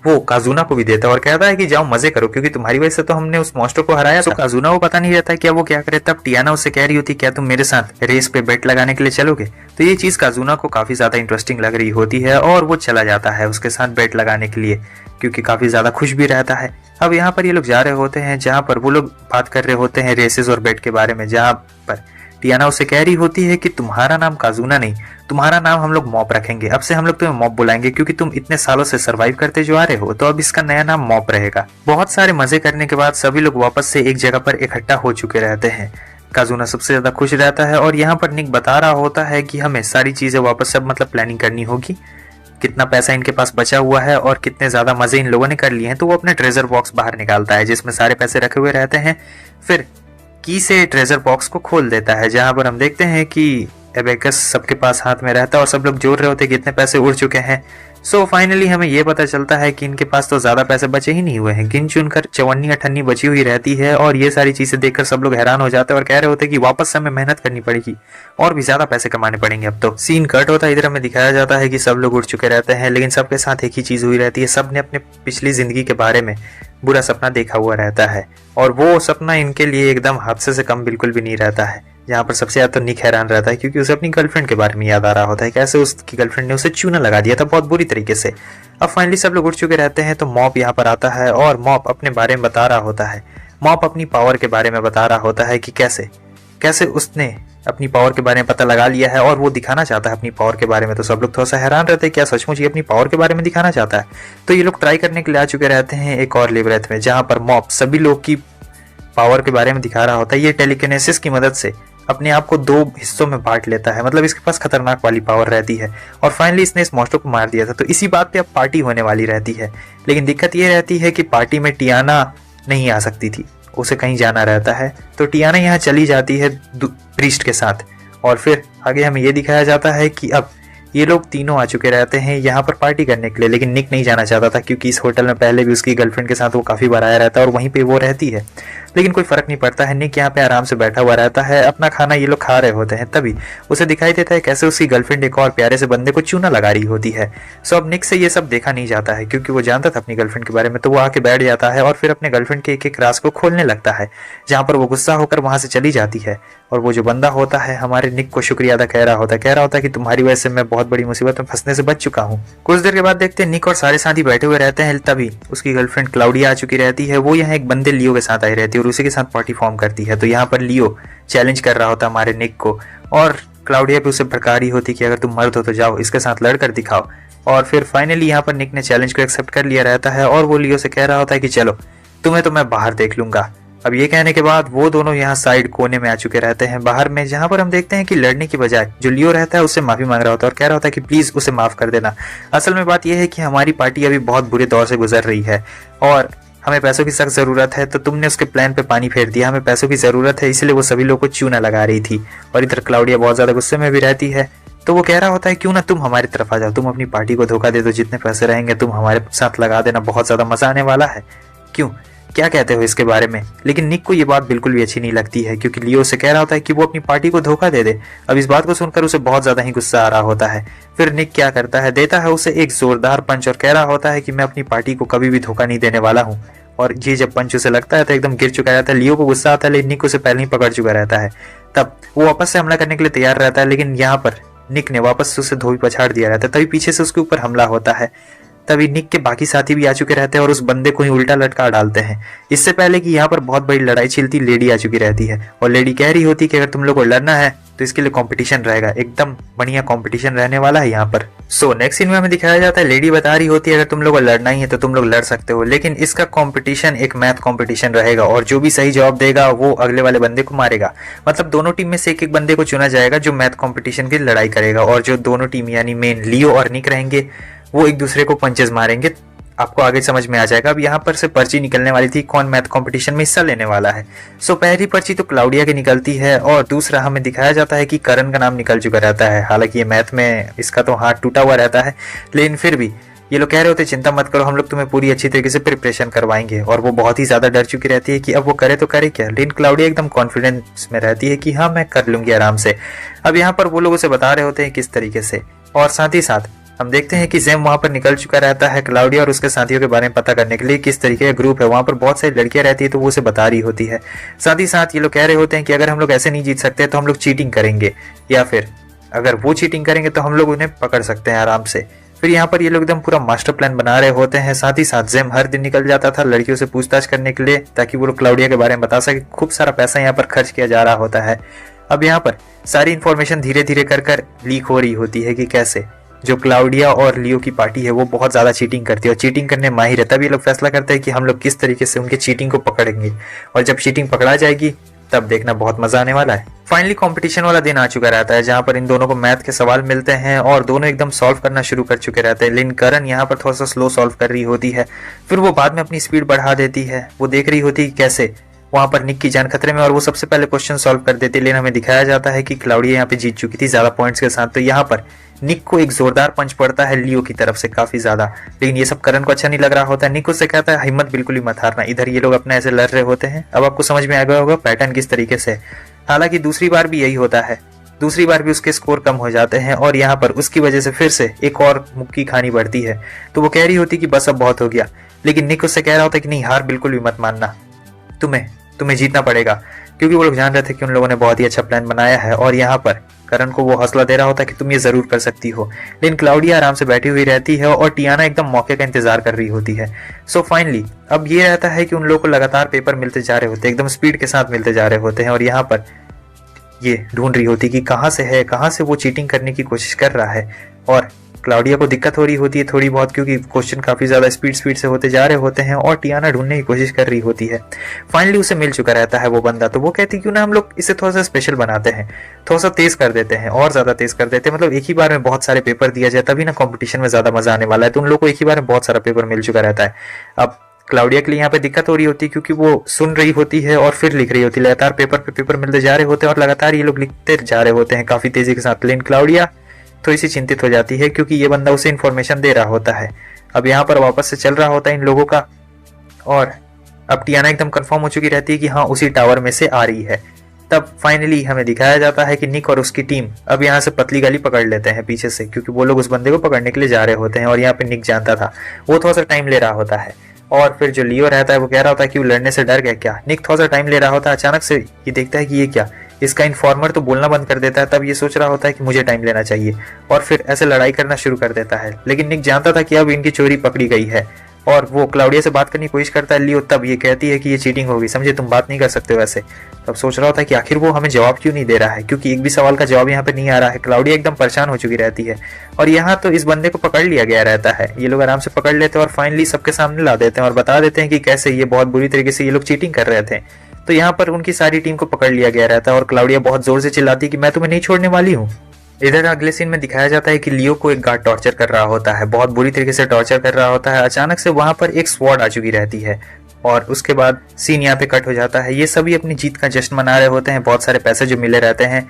वो काजुना को भी देता है और कहता है कि जाओ मजे करो, क्योंकि तुम्हारी वजह से तो हमने उस मॉन्स्टर को हराया। तो काजुना को पता नहीं रहता क्या वो क्या करे। तब टियाना उससे कह रही होती क्या तुम मेरे साथ रेस पे बेट लगाने के लिए चलोगे। तो ये चीज काजुना को काफी ज्यादा इंटरेस्टिंग लग रही होती है और वो चला जाता है उसके साथ बेट लगाने के लिए, क्योंकि काफी ज्यादा खुश भी रहता है। अब यहाँ पर ये लोग जा रहे होते हैं जहाँ पर वो लोग बात कर रहे होते हैं रेसेस और बेट के बारे में, जहाँ पर टियाना उससे कह रही होती है कि तुम्हारा नाम काजुना नहीं, तुम्हारा नाम हम लोग मॉप रखेंगे। अब से हम लोग तुम्हें मॉप बुलाएंगे, क्योंकि तुम इतने सालों से सरवाइव करते जो आ रहे हो, तो अब इसका नया नाम मॉप रहेगा। बहुत सारे मजे करने के बाद सभी लोग वापस से एक जगह पर इकट्ठा हो चुके रहते हैं। काजुना सबसे ज्यादा खुश रहता है और यहाँ पर निक बता रहा होता है कि हमें सारी चीजें वापस सब मतलब प्लानिंग करनी होगी, कितना पैसा इनके पास बचा हुआ है और कितने ज्यादा मजे इन लोगों ने कर लिए हैं। तो वो अपने ट्रेजर बॉक्स बाहर निकालता है जिसमें सारे पैसे रखे हुए रहते हैं। फिर की से ट्रेजर बॉक्स को खोल देता है, जहां पर हम देखते हैं कि एबेकस सबके पास हाथ में रहता है और सब लोग जोड़ रहे होते हैं कि इतने पैसे उड़ चुके हैं। सो फाइनली हमें ये पता चलता है कि इनके पास तो ज्यादा पैसे बचे ही नहीं हुए हैं, गिन चुन कर 54-58 बची हुई रहती है। और ये सारी चीजें देखकर सब लोग हैरान हो जाते हैं और कह रहे होते हैं कि वापस से हमें मेहनत करनी पड़ेगी और भी ज्यादा पैसे कमाने पड़ेंगे। अब तो सीन कट होता है, इधर हमें दिखाया जाता है कि सब लोग उड़ चुके रहते हैं, लेकिन सबके साथ एक ही चीज हुई रहती है, सबने अपने पिछली जिंदगी के बारे में बुरा सपना देखा हुआ रहता है और वो सपना इनके लिए एकदम हादसे से कम बिल्कुल भी नहीं रहता है। यहाँ पर सबसे ज्यादा तो निक हैरान रहता है, क्योंकि उसे अपनी गर्लफ्रेंड के बारे में याद आ रहा होता है, कैसे उसकी गर्लफ्रेंड ने उसे चूना लगा दिया था बहुत बुरी तरीके से। अब फाइनली सब लोग उठ चुके रहते हैं तो मॉप यहाँ पर आता है और मॉप अपने बारे में बता रहा होता है। मॉप अपनी पावर के बारे में बता रहा होता है कि कैसे उसने अपनी पावर के बारे में पता लगा लिया है और वो दिखाना चाहता है अपनी पावर के बारे में। तो सब लोग थोड़ा सा हैरान रहते हैं, क्या सचमुच ये अपनी पावर के बारे में दिखाना चाहता है। तो ये लोग ट्राई करने के लिए आ चुके रहते हैं एक और लेवरेथ में, जहाँ पर मॉप सभी लोग की पावर के बारे में दिखा रहा होता है। ये टेलीकिनेसिस की मदद से अपने आप को 2 हिस्सों में बांट लेता है, मतलब इसके पास खतरनाक वाली पावर रहती है। और फाइनली इसने इस मॉन्स्टर को मार दिया था। तो इसी बात पे अब पार्टी होने वाली रहती है, लेकिन दिक्कत ये रहती है कि पार्टी में टियाना नहीं आ सकती थी, उसे कहीं जाना रहता है। तो टियाना यहाँ चली जाती है प्रीस्ट के साथ, और फिर आगे हमें ये दिखाया जाता है कि अब ये लोग तीनों आ चुके रहते हैं यहाँ पर पार्टी करने के लिए, लेकिन निक नहीं जाना चाहता था क्योंकि इस होटल में पहले भी उसकी गर्लफ्रेंड के साथ वो काफ़ी बार आया रहता है और वहीं पे वो रहती है। लेकिन कोई फर्क नहीं पड़ता है, निक यहाँ पे आराम से बैठा हुआ रहता है, अपना खाना ये लोग खा रहे होते हैं। तभी उसे दिखाई देता है कैसे उसकी गर्लफ्रेंड एक और प्यारे से बंदे को चूना लगा रही होती है। सो अब निक से ये सब देखा नहीं जाता है क्योंकि वो जानता था अपनी गर्लफ्रेंड के बारे में, तो वो आके बैठ जाता है और फिर अपने गर्लफ्रेंड के एक एक राज को खोलने लगता है, जहाँ पर वो गुस्सा होकर वहां से चली जाती है। और वो जो बंदा होता है हमारे निक को शुक्रिया अदा कह रहा होता है कि तुम्हारी वजह से मैं बहुत बड़ी मुसीबत में फंसने से बच चुका हूँ। कुछ देर के बाद देखते हैं निक और सारे साथी बैठे हुए रहते हैं, तभी उसकी गर्लफ्रेंड क्लाउडिया आ चुकी रहती है। वो यहाँ एक बंदे लियो के साथ आई रहती है और उसी के साथ पार्टी फॉर्म करती है। तो यहाँ पर लियो चैलेंज कर रहा होता है हमारे निक को, और क्लाउडिया भी उसे भड़का रही होती कि अगर तुम मर्द हो तो जाओ इसके साथ लड़ कर दिखाओ। और फिर फाइनली यहाँ पर निक ने चैलेंज को एक्सेप्ट कर लिया रहता है और वो लियो से कह रहा होता है कि चलो तुम्हें तो मैं बाहर देख लूंगा। अब ये कहने के बाद वो दोनों यहाँ साइड कोने में आ चुके रहते हैं बाहर में, जहाँ पर हम देखते हैं कि लड़ने की बजाय जो लियो रहता है उससे माफी मांग रहा होता है और कह रहा होता है कि प्लीज उसे माफ कर देना। असल में बात यह है कि हमारी पार्टी अभी बहुत बुरे दौर से गुजर रही है और हमें पैसों की सख्त जरूरत है, तो तुमने उसके प्लान पे पानी फेर दिया। हमें पैसों की जरूरत है, इसलिए वो सभी लोगों को चूना लगा रही थी। और इधर क्लाउडिया बहुत ज्यादा गुस्से में भी रहती है, तो वो कह रहा होता है क्यों ना तुम हमारी तरफ आ जाओ, तुम अपनी पार्टी को धोखा दे दो, जितने पैसे रहेंगे तुम हमारे साथ लगा देना, बहुत ज्यादा मजा आने वाला है। क्यों, क्या कहते हो इसके बारे में? लेकिन निक को ये बात बिल्कुल भी अच्छी नहीं लगती है क्योंकि लियो से कह रहा होता है कि वो अपनी पार्टी को धोखा दे दे। अब इस बात को सुनकर उसे बहुत ज्यादा ही गुस्सा आ रहा होता है। फिर निक क्या करता है, देता है उसे एक जोरदार पंच और कह रहा होता है कि मैं अपनी पार्टी को कभी भी धोखा नहीं देने वाला हूँ। और ये जब पंच उसे लगता है तो एकदम गिर चुका रहता है। लियो को गुस्सा आता है लेकिन निक उसे पहले ही पकड़ चुका रहता है। तब वो वापस से हमला करने के लिए तैयार रहता है, लेकिन यहाँ पर निक ने वापस से उसे धोबी पछाड़ दिया रहता है। तभी पीछे से उसके ऊपर हमला होता है। तभी निक के बाकी साथी भी आ चुके रहते हैं और उस बंदे को ही उल्टा लटका डालते हैं। इससे पहले कि यहाँ पर बहुत बड़ी लड़ाई छिलती, लेडी आ चुकी रहती है और लेडी कह रही होती कि अगर तुम लोग को लड़ना है तो इसके लिए कंपटीशन रहेगा, एकदम बढ़िया कंपटीशन रहने वाला है यहाँ पर। सो नेक्स्ट सीन में हमें दिखाया जाता है, लेडी बता रही होती है अगर तुम लोग को लड़ना ही है तो तुम लोग लड़ सकते हो, लेकिन इसका कंपटीशन एक मैथ कंपटीशन रहेगा और जो भी सही जवाब देगा वो अगले वाले बंदे को मारेगा। मतलब दोनों टीम में से एक एक बंदे को चुना जाएगा जो मैथ कंपटीशन की लड़ाई करेगा, और जो दोनों टीम यानी मेन लियो और निक रहेंगे वो एक दूसरे को पंचेस मारेंगे। आपको आगे समझ में आ जाएगा। अब यहाँ पर से पर्ची निकलने वाली थी कौन मैथ कंपटीशन में हिस्सा लेने वाला है। सो पहली पर्ची तो क्लाउडिया की निकलती है और दूसरा हमें दिखाया जाता है कि करण का नाम निकल चुका रहता है। हालांकि ये मैथ में इसका तो हाथ टूटा हुआ रहता है, लेकिन फिर भी ये लोग कह रहे होते चिंता मत करो, हम लोग तुम्हें पूरी अच्छी तरीके से प्रिपरेशन करवाएंगे। और वो बहुत ही ज्यादा डर चुकी रहती है कि अब वो करे तो करे क्या, लेकिन क्लाउडिया एकदम कॉन्फिडेंस में रहती है कि हाँ मैं कर लूंगी आराम से। अब यहाँ पर वो लोग उसे बता रहे होते हैं किस तरीके से, और साथ ही साथ हम देखते हैं कि जेम वहां पर निकल चुका रहता है क्लाउडिया और उसके साथियों के बारे में पता करने के लिए किस तरीके का ग्रुप है। वहां पर बहुत सारी लड़कियां रहती है तो वो उसे बता रही होती है। साथ ही साथ ये लोग कह रहे होते हैं कि अगर हम लोग ऐसे नहीं जीत सकते तो हम लोग चीटिंग करेंगे, या फिर अगर वो चीटिंग करेंगे तो हम लोग उन्हें पकड़ सकते हैं आराम से। फिर यहाँ पर ये लोग एकदम पूरा मास्टर प्लान बना रहे होते हैं। साथ ही साथ जेम हर दिन निकल जाता था लड़कियों से पूछताछ करने के लिए ताकि वो लोग क्लाउडिया के बारे में बता सके। खूब सारा पैसा यहाँ पर खर्च किया जा रहा होता है। अब यहाँ पर सारी इन्फॉर्मेशन धीरे धीरे कर लीक हो रही होती है कि कैसे जो क्लाउडिया और लियो की पार्टी है वो बहुत ज्यादा चीटिंग करती है और चीटिंग करने माहिर है। तभी ये लोग फैसला करते हैं कि हम लोग किस तरीके से उनके चीटिंग को पकड़ेंगे, और जब चीटिंग पकड़ा जाएगी तब देखना बहुत मजा आने वाला है। फाइनली कंपटीशन वाला दिन आ चुका रहता है जहां पर इन दोनों को मैथ के सवाल मिलते हैं और दोनों एकदम सॉल्व करना शुरू कर चुके रहते हैं। लेकिन करण यहाँ पर थोड़ा सा स्लो सॉल्व कर रही होती है, फिर वो बाद में अपनी स्पीड बढ़ा देती है। वो देख रही होती है कैसे वहां पर निक की जान खतरे में और वो सबसे पहले क्वेश्चन सॉल्व कर देती है। लेकिन हमें दिखाया जाता है कि क्लाउडिया यहाँ पे जीत चुकी थी ज्यादा पॉइंट्स के साथ। तो यहाँ पर निक को एक जोरदार पंच पड़ता है लियो की तरफ से काफी ज्यादा, लेकिन ये सब करण को अच्छा नहीं लग रहा होता है। निक उससे कहता है हिम्मत बिल्कुल ही मत हारना। इधर ये लोग अपने ऐसे लड़ रहे होते हैं। अब आपको समझ में आ गया होगा पैटर्न किस तरीके से। हालांकि दूसरी बार भी यही होता है, दूसरी बार भी उसके स्कोर कम हो जाते हैं और यहाँ पर उसकी वजह से फिर से एक और मुक्की खानी पड़ती है। तो वो कह रही होती कि बस अब बहुत हो गया, लेकिन निक उससे कह रहा होता है कि नहीं हार बिल्कुल भी मत मानना, तुम्हें जीतना पड़ेगा, क्योंकि वो लोग जान रहे थे कि उन लोगों ने बहुत ही अच्छा प्लान बनाया है। और यहाँ पर करण को वो हौसला दे रहा होता है कि तुम ये जरूर कर सकती हो। लेकिन क्लाउडिया आराम से बैठी हुई रहती है और टियाना एकदम मौके का इंतजार कर रही होती है। सो फाइनली अब ये रहता है कि उन लोगों को लगातार पेपर मिलते जा रहे होते हैं, एकदम स्पीड के साथ मिलते जा रहे होते हैं। और यहाँ पर ये ढूंढ रही होती कि कहाँ से है, कहाँ से वो चीटिंग करने की कोशिश कर रहा है। और क्लाउडिया को दिक्कत हो रही होती है थोड़ी बहुत, क्योंकि क्वेश्चन काफी ज्यादा स्पीड से होते जा रहे होते हैं और टियाना ढूंढने की कोशिश कर रही होती है। फाइनली उसे मिल चुका रहता है वो बंदा। तो वो कहती क्यों ना हम लोग इसे थोड़ा सा स्पेशल बनाते हैं, थोड़ा सा तेज कर देते हैं और ज्यादा तेज कर देते हैं, मतलब एक ही बार में बहुत सारे पेपर दिया जाए, तभी ना कंपटीशन में ज्यादा मजा आने वाला है। तो उन लोग को एक ही बार में बहुत सारा पेपर मिल चुका रहता है। अब क्लाउडिया के लिए यहाँ पे दिक्कत हो रही होती है क्योंकि वो सुन रही होती है और फिर लिख रही होती है, लगातार पेपर पे पेपर मिलते जा रहे होते हैं और लगातार ये लोग लिखते जा रहे होते हैं काफ़ी तेज़ी के साथ। लेकिन क्लाउडिया थोड़ी सी चिंतित हो जाती है क्योंकि ये बंदा उसे इन्फॉर्मेशन दे रहा होता है। अब यहाँ पर वापस से चल रहा होता है इन लोगों का, और अब टियाना एकदम कंफर्म हो चुकी रहती है कि हाँ उसी टावर में से आ रही है। तब फाइनली हमें दिखाया जाता है कि निक और उसकी टीम अब यहाँ से पतली गली पकड़ लेते हैं पीछे से, क्योंकि वो लोग उस बंदे को पकड़ने के लिए जा रहे होते हैं। और यहाँ पे निक जानता था, वो थोड़ा सा टाइम ले रहा होता है। और फिर जो लियो रहता है वो कह रहा होता है कि वो लड़ने से डर गया क्या। निक थोड़ा सा टाइम ले रहा होता है, अचानक से ये देखता है कि ये क्या, इसका इन्फॉर्मर तो बोलना बंद कर देता है। तब ये सोच रहा होता है कि मुझे टाइम लेना चाहिए और फिर ऐसे लड़ाई करना शुरू कर देता है। लेकिन निक जानता था कि अब इनकी चोरी पकड़ी गई है और वो क्लाउडिया से बात करने की कोशिश करता है लियो। तब ये कहती है कि ये चीटिंग होगी, समझे, तुम बात नहीं कर सकते हो ऐसे। तब सोच रहा होता है कि आखिर वो हमें जवाब क्यों नहीं दे रहा है, क्योंकि एक भी सवाल का जवाब यहाँ पे नहीं आ रहा है। क्लाउडिया एकदम परेशान हो चुकी रहती है और यहाँ तो इस बंदे को पकड़ लिया गया रहता है। ये लोग आराम से पकड़ लेते हैं और फाइनली सबके सामने ला देते हैं और बता देते हैं कि कैसे ये बहुत बुरी तरीके से ये लोग चीटिंग कर रहे थे। तो यहाँ पर उनकी सारी टीम को पकड़ लिया गया रहता है और क्लाउडिया बहुत जोर से चिल्लाती है कि मैं तुम्हें नहीं छोड़ने वाली हूँ। इधर अगले सीन में दिखाया जाता है कि लियो को एक गार्ड टॉर्चर कर रहा होता है, बहुत बुरी तरीके से टॉर्चर कर रहा होता है। अचानक से वहां पर एक स्वॉर्ड आ चुकी रहती है और उसके बाद सीन यहाँ पे कट हो जाता है। ये सभी अपनी जीत का जश्न मना रहे होते हैं, बहुत सारे पैसे जो मिले रहते हैं।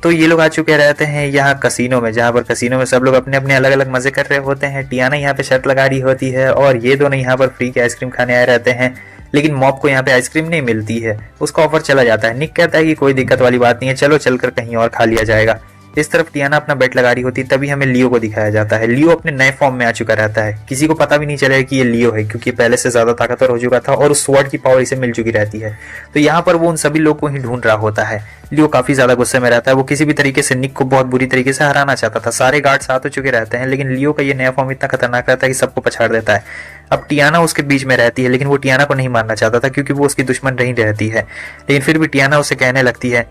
तो ये लोग आ चुके रहते हैं यहाँ कसीनो में, जहाँ पर कसीनो में सब लोग अपने अपने अलग अलग मजे कर रहे होते हैं। टियाना यहाँ पे शर्त लगा रही होती है और ये दोनों यहाँ पर फ्री की आइसक्रीम खाने आए रहते हैं। लेकिन मॉब को यहाँ पे आइसक्रीम नहीं मिलती है, उसका ऑफर चला जाता है। निक कहता है कि कोई दिक्कत वाली बात नहीं है, चलो चलकर कहीं और खा लिया जाएगा। इस तरफ टियाना अपना बेट लगा रही होती, तभी हमें लियो को दिखाया जाता है। लियो अपने नए फॉर्म में आ चुका रहता है, किसी को पता भी नहीं चलेगा कि ये लियो है क्योंकि पहले से ज्यादा ताकतवर हो चुका था और उस स्वॉर्ड की पावर इसे मिल चुकी रहती है। तो यहाँ पर वो उन सभी लोग को ही ढूंढ रहा होता है। लियो काफी ज्यादा गुस्से में रहता है, वो किसी भी तरीके से निक को बहुत बुरी तरीके से हराना चाहता था। सारे गार्ड साथ हो चुके रहते हैं लेकिन लियो का ये नया फॉर्म इतना खतरनाक रहता है कि सबको पछाड़ देता है। अब टियाना उसके बीच में रहती है लेकिन वो टियाना को नहीं मारना चाहता था क्योंकि वो उसकी दुश्मन नहीं रहती है। लेकिन फिर भी टियाना उसे कहने लगती है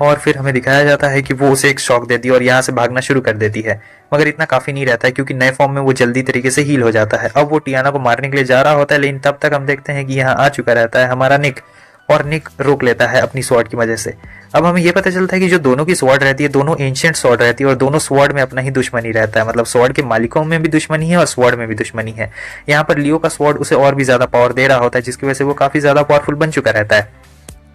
और फिर हमें दिखाया जाता है कि वो उसे एक शॉक देती है और यहाँ से भागना शुरू कर देती है। मगर इतना काफी नहीं रहता है क्योंकि नए फॉर्म में वो जल्दी तरीके से हील हो जाता है। अब वो टियाना को मारने के लिए जा रहा होता है लेकिन तब तक हम देखते हैं कि यहाँ आ चुका रहता है हमारा निक और निक रोक लेता है अपनी स्वॉर्ड की वजह से। अब हमें यह पता चलता है कि जो दोनों की स्वॉर्ड रहती है दोनों एंशिएंट स्वॉर्ड रहती है और दोनों स्वॉर्ड में अपना ही दुश्मनी रहता है, मतलब स्वॉर्ड के मालिकों में भी दुश्मनी है और स्वॉर्ड में भी दुश्मनी है। यहाँ पर लियो का स्वॉर्ड उसे और भी ज्यादा पावर दे रहा होता है जिसकी वजह से वो काफी ज्यादा पावरफुल बन चुका रहता है।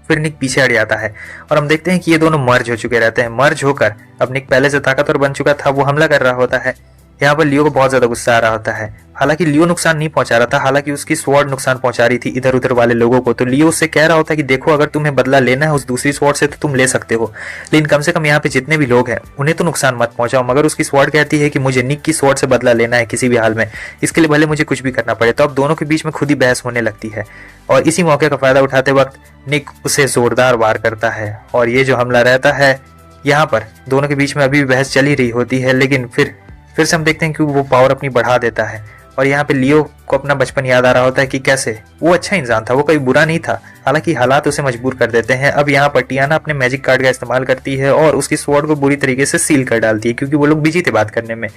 फिर निक पीछे हट जाता है और हम देखते हैं कि ये दोनों मर्ज हो चुके रहते हैं। मर्ज होकर अब निक पहले से ताकतवर बन चुका था, वो हमला कर रहा होता है। यहाँ पर लियो को बहुत ज्यादा गुस्सा आ रहा होता है। हालांकि लियो नुकसान नहीं पहुंचा रहा था, हालांकि उसकी स्वॉर्ड नुकसान पहुंचा रही थी इधर उधर वाले लोगों को। तो लियो उससे कह रहा होता है कि देखो अगर तुम्हें बदला लेना है उस दूसरी स्वॉर्ड से तो तुम ले सकते हो, लेकिन कम से कम यहाँ पे जितने भी लोग हैं उन्हें तो नुकसान मत पहुंचाओ। मगर उसकी स्वॉर्ड कहती है कि मुझे निक की स्वॉर्ड से बदला लेना है किसी भी हाल में, इसके लिए भले मुझे कुछ भी करना पड़े। तो अब दोनों के बीच में खुद ही बहस होने लगती है और इसी मौके का फायदा उठाते वक्त निक उसे जोरदार वार करता है। और ये जो हमला रहता है यहाँ पर दोनों के बीच में अभी भी बहस चल ही रही होती है, लेकिन फिर से हम देखते हैं कि वो पावर अपनी बढ़ा देता है। और यहाँ पे लियो को अपना बचपन याद आ रहा होता है कि कैसे वो अच्छा इंसान था, वो कभी बुरा नहीं था, हालांकि हालात उसे मजबूर कर देते हैं। अब यहाँ पर टियाना अपने मैजिक कार्ड का इस्तेमाल करती है और उसकी स्वॉर्ड को बुरी तरीके से सील कर डालती है क्योंकि वो लोग बिजी थे बात करने में।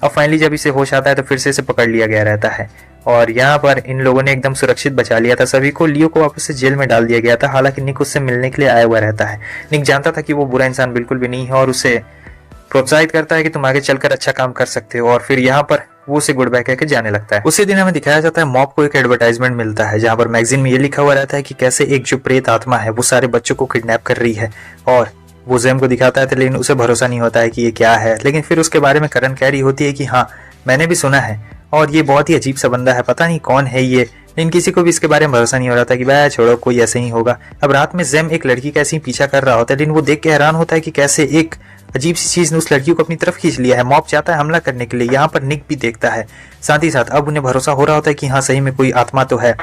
अब फाइनली जब इसे होश आता है तो फिर से इसे पकड़ लिया गया रहता है और यहाँ पर इन लोगों ने एकदम सुरक्षित बचा लिया था सभी को। लियो को वापस से जेल में डाल दिया गया था, हालांकि निक उससे मिलने के लिए आया हुआ रहता है। निक जानता था कि वो बुरा इंसान बिल्कुल भी नहीं है और उसे प्रोत्साहित करता है कि तुम आगे चलकर अच्छा काम कर सकते हो और फिर यहाँ पर वो उसे गुड बाय कहकर जाने लगता है। उसी दिन हमें दिखाया जाता है मॉब को एक एडवर्टाइजमेंट मिलता है जहाँ पर मैगजीन में ये लिखा हुआ रहता है कि कैसे एक जो प्रेत आत्मा है वो सारे बच्चों को किडनैप कर रही है। और वो जेम को दिखाता है लेकिन उसे भरोसा नहीं होता है कि ये क्या है। लेकिन फिर उसके बारे में करण कह रही होती है कि हाँ मैंने भी सुना है और ये बहुत ही अजीब सा बंदा है, पता नहीं कौन है ये। लेकिन किसी को भी इसके बारे में भरोसा नहीं हो रहा था कि भाई छोड़ो कोई ऐसे ही होगा। अब रात में जेम एक लड़की का ऐसे ही पीछा कर रहा होता है लेकिन वो देख के हैरान होता है कि कैसे एक अजीब सी चीज ने उस लड़की को अपनी तरफ खींच लिया है। मॉब चाहता है हमला करने के लिए, यहाँ पर निक भी देखता है। साथ ही साथ अब उन्हें भरोसा हो रहा होता है कि हाँ सही में कोई आत्मा तो है।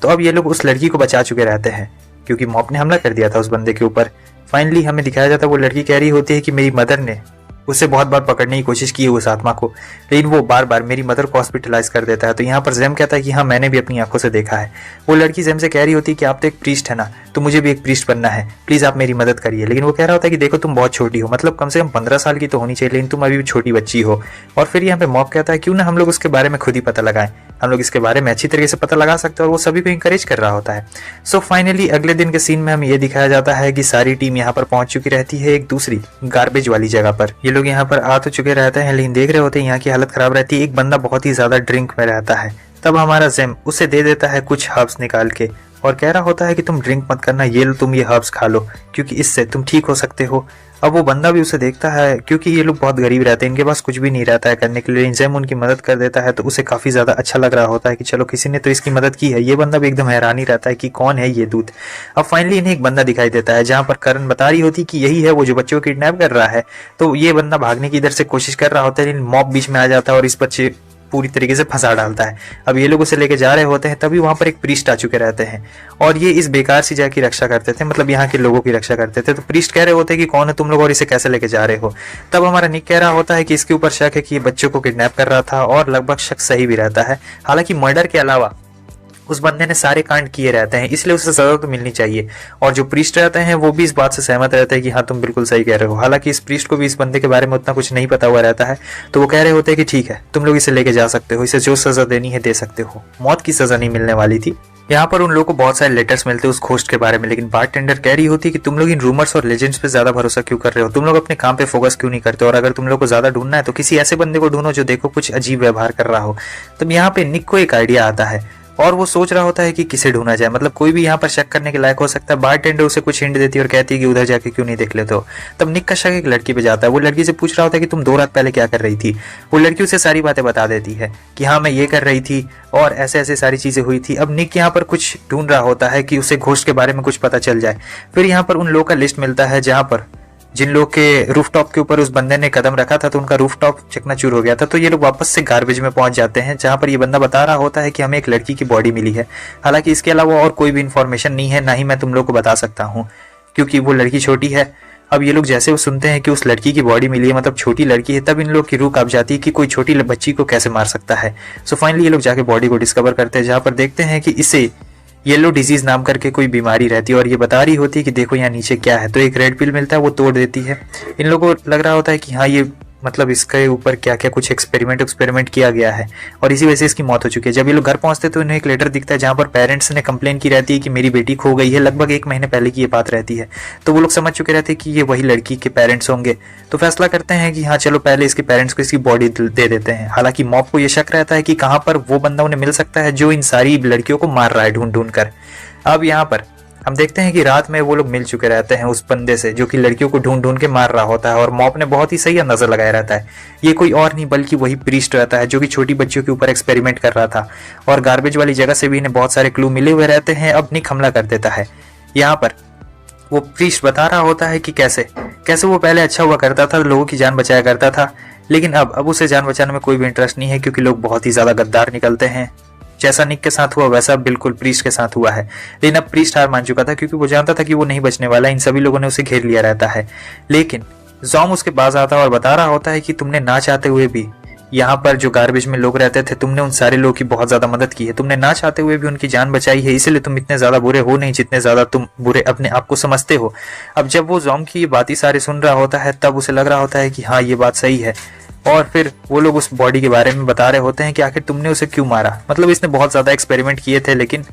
तो अब ये लोग उस लड़की को बचा चुके रहते हैं क्योंकि मॉब ने हमला कर दिया था उस बंदे के ऊपर। फाइनली हमें दिखाया जाता है वो लड़की कह रही होती है कि मेरी मदर ने उसे बहुत बार पकड़ने की कोशिश की है उस आत्मा को, लेकिन वो बार बार मेरी मदर को हॉस्पिटलाइज कर देता है। तो यहाँ पर जेम कहता है कि हाँ मैंने भी अपनी आंखों से देखा है। वो लड़की जेम से कह रही होती है कि आप तो एक प्रीस्ट है ना, तो मुझे भी एक प्रीस्ट बनना है, प्लीज आप मेरी मदद करिए। लेकिन वो कह रहा होता है कि देखो तुम बहुत छोटी हो, मतलब कम से कम 15 साल की तो होनी चाहिए, लेकिन तुम अभी भी छोटी बच्ची हो। और फिर यहाँ पे मॉब कहता है क्यों ना हम लोग उसके बारे में खुद ही पता लगाएं, हम लोग इसके बारे में अच्छी तरीके से पता लगा सकते हैं। और वो सभी को इंकरेज कर रहा होता है। सो फाइनली अगले दिन के सीन में हमें ये दिखाया जाता है कि सारी टीम यहाँ पर पहुंच चुकी रहती है एक दूसरी गार्बेज वाली जगह पर। ये लोग यहाँ पर आ तो चुके रहते हैं लेकिन देख रहे होते हैं यहाँ की हालत खराब रहती है। एक बंदा बहुत ही ज्यादा ड्रिंक में रहता है तब हमारा जेम उसे दे देता है कुछ हर्ब्स निकाल के और कह रहा होता है कि तुम ड्रिंक मत करना, ये लो तुम ये हर्ब्स खा लो क्योंकि इससे तुम ठीक हो सकते हो। अब वो बंदा भी उसे देखता है, क्योंकि ये लोग बहुत गरीब रहते हैं, इनके पास कुछ भी नहीं रहता है करने के लिए, जेम उनकी मदद कर देता है तो उसे काफ़ी ज़्यादा अच्छा लग रहा होता है कि चलो किसी ने तो इसकी मदद की है। ये बंदा भी एकदम हैरान ही रहता है कि कौन है ये दूत। अब फाइनली इन्हें एक बंदा दिखाई देता है जहाँ पर करण बता रही होती कि यही है वो जो बच्चों को किडनैप कर रहा है। तो ये बंदा भागने की इधर से कोशिश कर रहा होता है, लेकिन मॉब बीच में आ जाता है और इस बच्चे पूरी तरीके से फंसा डालता है। अब ये लोग उसे लेके जा रहे होते हैं, तभी वहां पर एक प्रीस्ट आ चुके रहते हैं और ये इस बेकार सी जगह की रक्षा करते थे, मतलब यहाँ के लोगों की रक्षा करते थे। तो प्रीस्ट कह रहे होते हैं कि कौन है तुम लोग और इसे कैसे लेके जा रहे हो। तब हमारा निक कह रहा होता है कि इसके ऊपर शक है कि ये बच्चों को किडनैप कर रहा था और लगभग शक सही भी रहता है। हालांकि मर्डर के अलावा उस बंदे ने सारे कांड किए रहते हैं, इसलिए उसे सजा तो मिलनी चाहिए। और जो प्रीस्ट रहते हैं वो भी इस बात से सहमत रहते हैं कि हाँ तुम बिल्कुल सही कह रहे हो। हालांकि इस प्रीस्ट को भी इस बंदे के बारे में उतना कुछ नहीं पता हुआ रहता है, तो वो कह रहे होते हैं कि ठीक है तुम लोग इसे लेके जा सकते हो, इसे जो सजा देनी है दे सकते हो। मौत की सजा नहीं मिलने वाली थी। यहाँ पर उन लोगों को बहुत सारे लेटर्स मिलते हैं उस घोस्ट के बारे में, लेकिन बारटेंडर कह रही होती है कि तुम लोग इन रूमर्स और लेजेंड्स पे ज्यादा भरोसा क्यों कर रहे हो, तुम लोग अपने काम पे फोकस क्यों नहीं करते, और अगर तुम लोग को ज्यादा ढूंढना है तो किसी ऐसे बंदे को ढूंढो जो देखो कुछ अजीब व्यवहार कर रहा हो। तब यहाँ पे निक को एक आइडिया आता है और वो सोच रहा होता है कि किसे ढूंढा जाए, मतलब कोई भी यहाँ पर शक करने के लायक हो सकता है। बारटेंडर उसे कुछ हिंट देती है और कहती है कि उधर जाके क्यों नहीं देख लेते हो। तब निक का शक एक लड़की पे जाता है, वो लड़की से पूछ रहा होता है कि तुम 2 रात पहले क्या कर रही थी। वो लड़की उसे सारी बातें बता देती है कि हाँ मैं ये कर रही थी और ऐसे ऐसे सारी चीजें हुई थी। अब निक यहाँ पर कुछ ढूंढ रहा होता है कि उसे घोस्ट के बारे में कुछ पता चल जाए। फिर यहाँ पर उन लोगों का लिस्ट मिलता है जहाँ पर जिन लोग के रूफटॉप के ऊपर उस बंदे ने कदम रखा था तो उनका रूफटॉप चकनाचूर हो गया था। तो ये लोग वापस से गार्बेज में पहुंच जाते हैं जहां पर ये बंदा बता रहा होता है कि हमें एक लड़की की बॉडी मिली है। हालांकि इसके अलावा और कोई भी इन्फॉर्मेशन नहीं है, ना ही मैं तुम लोग को बता सकता हूँ क्योंकि वो लड़की छोटी है। अब ये लोग जैसे वो सुनते हैं कि उस लड़की की बॉडी मिली है, मतलब छोटी लड़की है, तब इन लोग की रूह कांप जाती है कि कोई छोटी बच्ची को कैसे मार सकता है। सो फाइनली ये लोग जाके बॉडी को डिस्कवर करते हैं जहां पर देखते हैं कि इसे येलो डिजीज नाम करके कोई बीमारी रहती है और ये बता रही होती है कि देखो यहाँ नीचे क्या है। तो एक रेड पिल मिलता है, वो तोड़ देती है। इन लोगों को लग रहा होता है कि हाँ ये मतलब इसके ऊपर क्या क्या कुछ एक्सपेरिमेंट किया गया है और इसी वजह से इसकी मौत हो चुकी है। जब ये लोग घर पहुंचते तो इन्हें एक लेटर दिखता है जहां पर पेरेंट्स ने कंप्लेन की रहती है कि मेरी बेटी खो गई है। लगभग 1 महीने पहले की ये बात रहती है। तो वो लोग समझ चुके रहते हैं कि ये वही लड़की के पेरेंट्स होंगे। तो फैसला करते हैं कि हाँ चलो पहले इसके पेरेंट्स को इसकी बॉडी दे देते हैं। हालांकि मॉब को ये शक रहता है कि कहाँ पर वो बंदा उन्हें मिल सकता है जो इन सारी लड़कियों को मार रहा है ढूंढ ढूंढ कर। अब यहाँ पर हम देखते हैं कि रात में वो लोग मिल चुके रहते हैं उस बंदे से जो कि लड़कियों को ढूंढ ढूंढ के मार रहा होता है और मॉब ने बहुत ही सही अंदाजा लगाया रहता है ये कोई और नहीं बल्कि वही प्रीस्ट रहता है जो कि छोटी बच्चियों के ऊपर एक्सपेरिमेंट कर रहा था। और गार्बेज वाली जगह से भी इन्हें बहुत सारे क्लू मिले हुए रहते हैं। अब निक हमला कर देता है। यहाँ पर वो प्रीस्ट बता रहा होता है कि कैसे कैसे वो पहले अच्छा हुआ करता था, लोगों की जान बचाया करता था, लेकिन अब उसे जान बचाने में कोई भी इंटरेस्ट नहीं है क्योंकि लोग बहुत ही ज्यादा गद्दार निकलते हैं। जैसा निक के साथ हुआ वैसा बिल्कुल प्रीस्ट के साथ हुआ है। लेकिन अब प्रीस्ट हार मान चुका था क्योंकि वो जानता था कि वो नहीं बचने वाला। इन सभी लोगों ने उसे घेर लिया रहता है। लेकिन जॉम उसके पास आता है और बता रहा होता है कि तुमने ना चाहते हुए भी यहाँ पर जो गार्बेज में लोग रहते थे तुमने उन सारे लोगों की बहुत ज्यादा मदद की है, तुमने ना चाहते हुए भी उनकी जान बचाई है, इसलिए तुम इतने ज्यादा बुरे हो नहीं जितने ज्यादा तुम बुरे अपने आप को समझते हो। अब जब वो जॉम की ये बातें सारे सुन रहा होता है तब उसे लग रहा होता है कि हाँ ये बात सही है। और फिर वो लोग उस बॉडी के बारे में बता रहे होते हैं कि आखिर तुमने उसे क्यों मारा, मतलब इसने बहुत ज्यादा एक्सपेरिमेंट किए थे लेकिन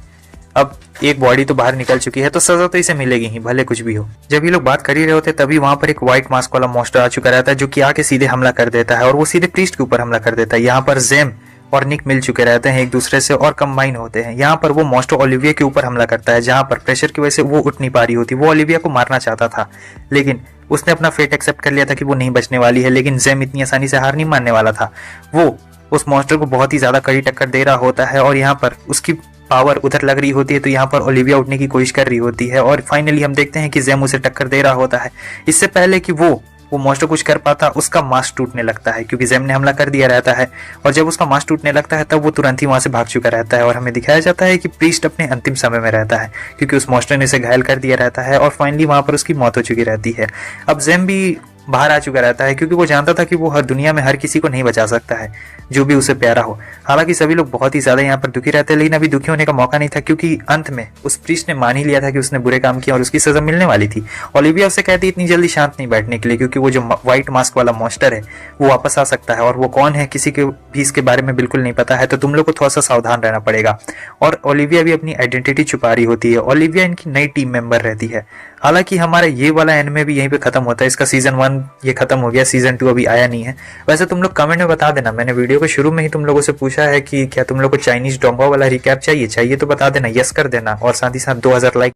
अब एक बॉडी तो बाहर निकल चुकी है तो सजा तो इसे मिलेगी ही भले कुछ भी हो। जब ये लोग बात कर ही रहे होते तभी वहां पर एक व्हाइट मास्क वाला मॉन्स्टर आ चुका रहता है जो कि आके सीधे हमला कर देता है और वो सीधे प्रीस्ट के ऊपर हमला कर देता है। यहाँ पर जेम और निक मिल चुके रहते हैं एक दूसरे से और कंबाइन होते हैं। यहाँ पर वो मॉन्स्टर ओलिविया के ऊपर हमला करता है जहाँ पर प्रेशर की वजह से वो उठ नहीं पा रही होती। वो ओलिविया को मारना चाहता था लेकिन उसने अपना फेट एक्सेप्ट कर लिया था कि वो नहीं बचने वाली है। लेकिन जेम इतनी आसानी से हार नहीं मानने वाला था। वो उस मॉन्स्टर को बहुत ही ज्यादा कड़ी टक्कर दे रहा होता है और यहाँ पर उसकी पावर उधर लग रही होती है तो यहाँ पर ओलिविया उठने की कोशिश कर रही होती है और फाइनली हम देखते हैं कि जेम उसे टक्कर दे रहा होता है। इससे पहले कि वो मॉन्स्टर कुछ कर पाता उसका मास्क टूटने लगता है क्योंकि जेम ने हमला कर दिया रहता है। और जब उसका मास्क टूटने लगता है तब वो तुरंत ही वहां से भाग चुका रहता है और हमें दिखाया जाता है कि प्रीस्ट अपने अंतिम समय में रहता है क्योंकि उस मॉन्स्टर ने इसे घायल कर दिया रहता है और फाइनली वहां पर उसकी मौत हो चुकी रहती है। अब जेम भी बाहर आ चुका रहता है क्योंकि वो जानता था कि वो हर दुनिया में हर किसी को नहीं बचा सकता है जो भी उसे प्यारा हो। हालांकि सभी लोग बहुत ही ज्यादा यहाँ पर दुखी रहते हैं लेकिन अभी दुखी होने का मौका नहीं था क्योंकि अंत में उस प्रीस्ट ने मान ही लिया था कि उसने बुरे काम किया और उसकी सजा मिलने वाली थी। ओलिविया उससे कहती इतनी जल्दी शांत नहीं बैठने के लिए क्योंकि वो जो व्हाइट मास्क वाला मॉन्स्टर है वो वापस आ सकता है और वो कौन है किसी के भी इसके बारे में बिल्कुल नहीं पता है, तो तुम लोग को थोड़ा सा सावधान रहना पड़ेगा। और ओलिविया भी अपनी आइडेंटिटी छुपा रही होती है। ओलिविया इनकी नई टीम मेंबर रहती है। हालांकि हमारा ये वाला एनिमे भी यहीं पे खत्म होता है, इसका सीजन 1 ये खत्म हो गया, सीजन 2 अभी आया नहीं है। वैसे तुम लोग कमेंट में बता देना, मैंने वीडियो के शुरू में ही तुम लोगों से पूछा है कि क्या तुम लोग को चाइनीज डोंगा वाला रिकैप चाहिए तो बता देना, यस कर देना, और साथ ही साथ 2000 लाइक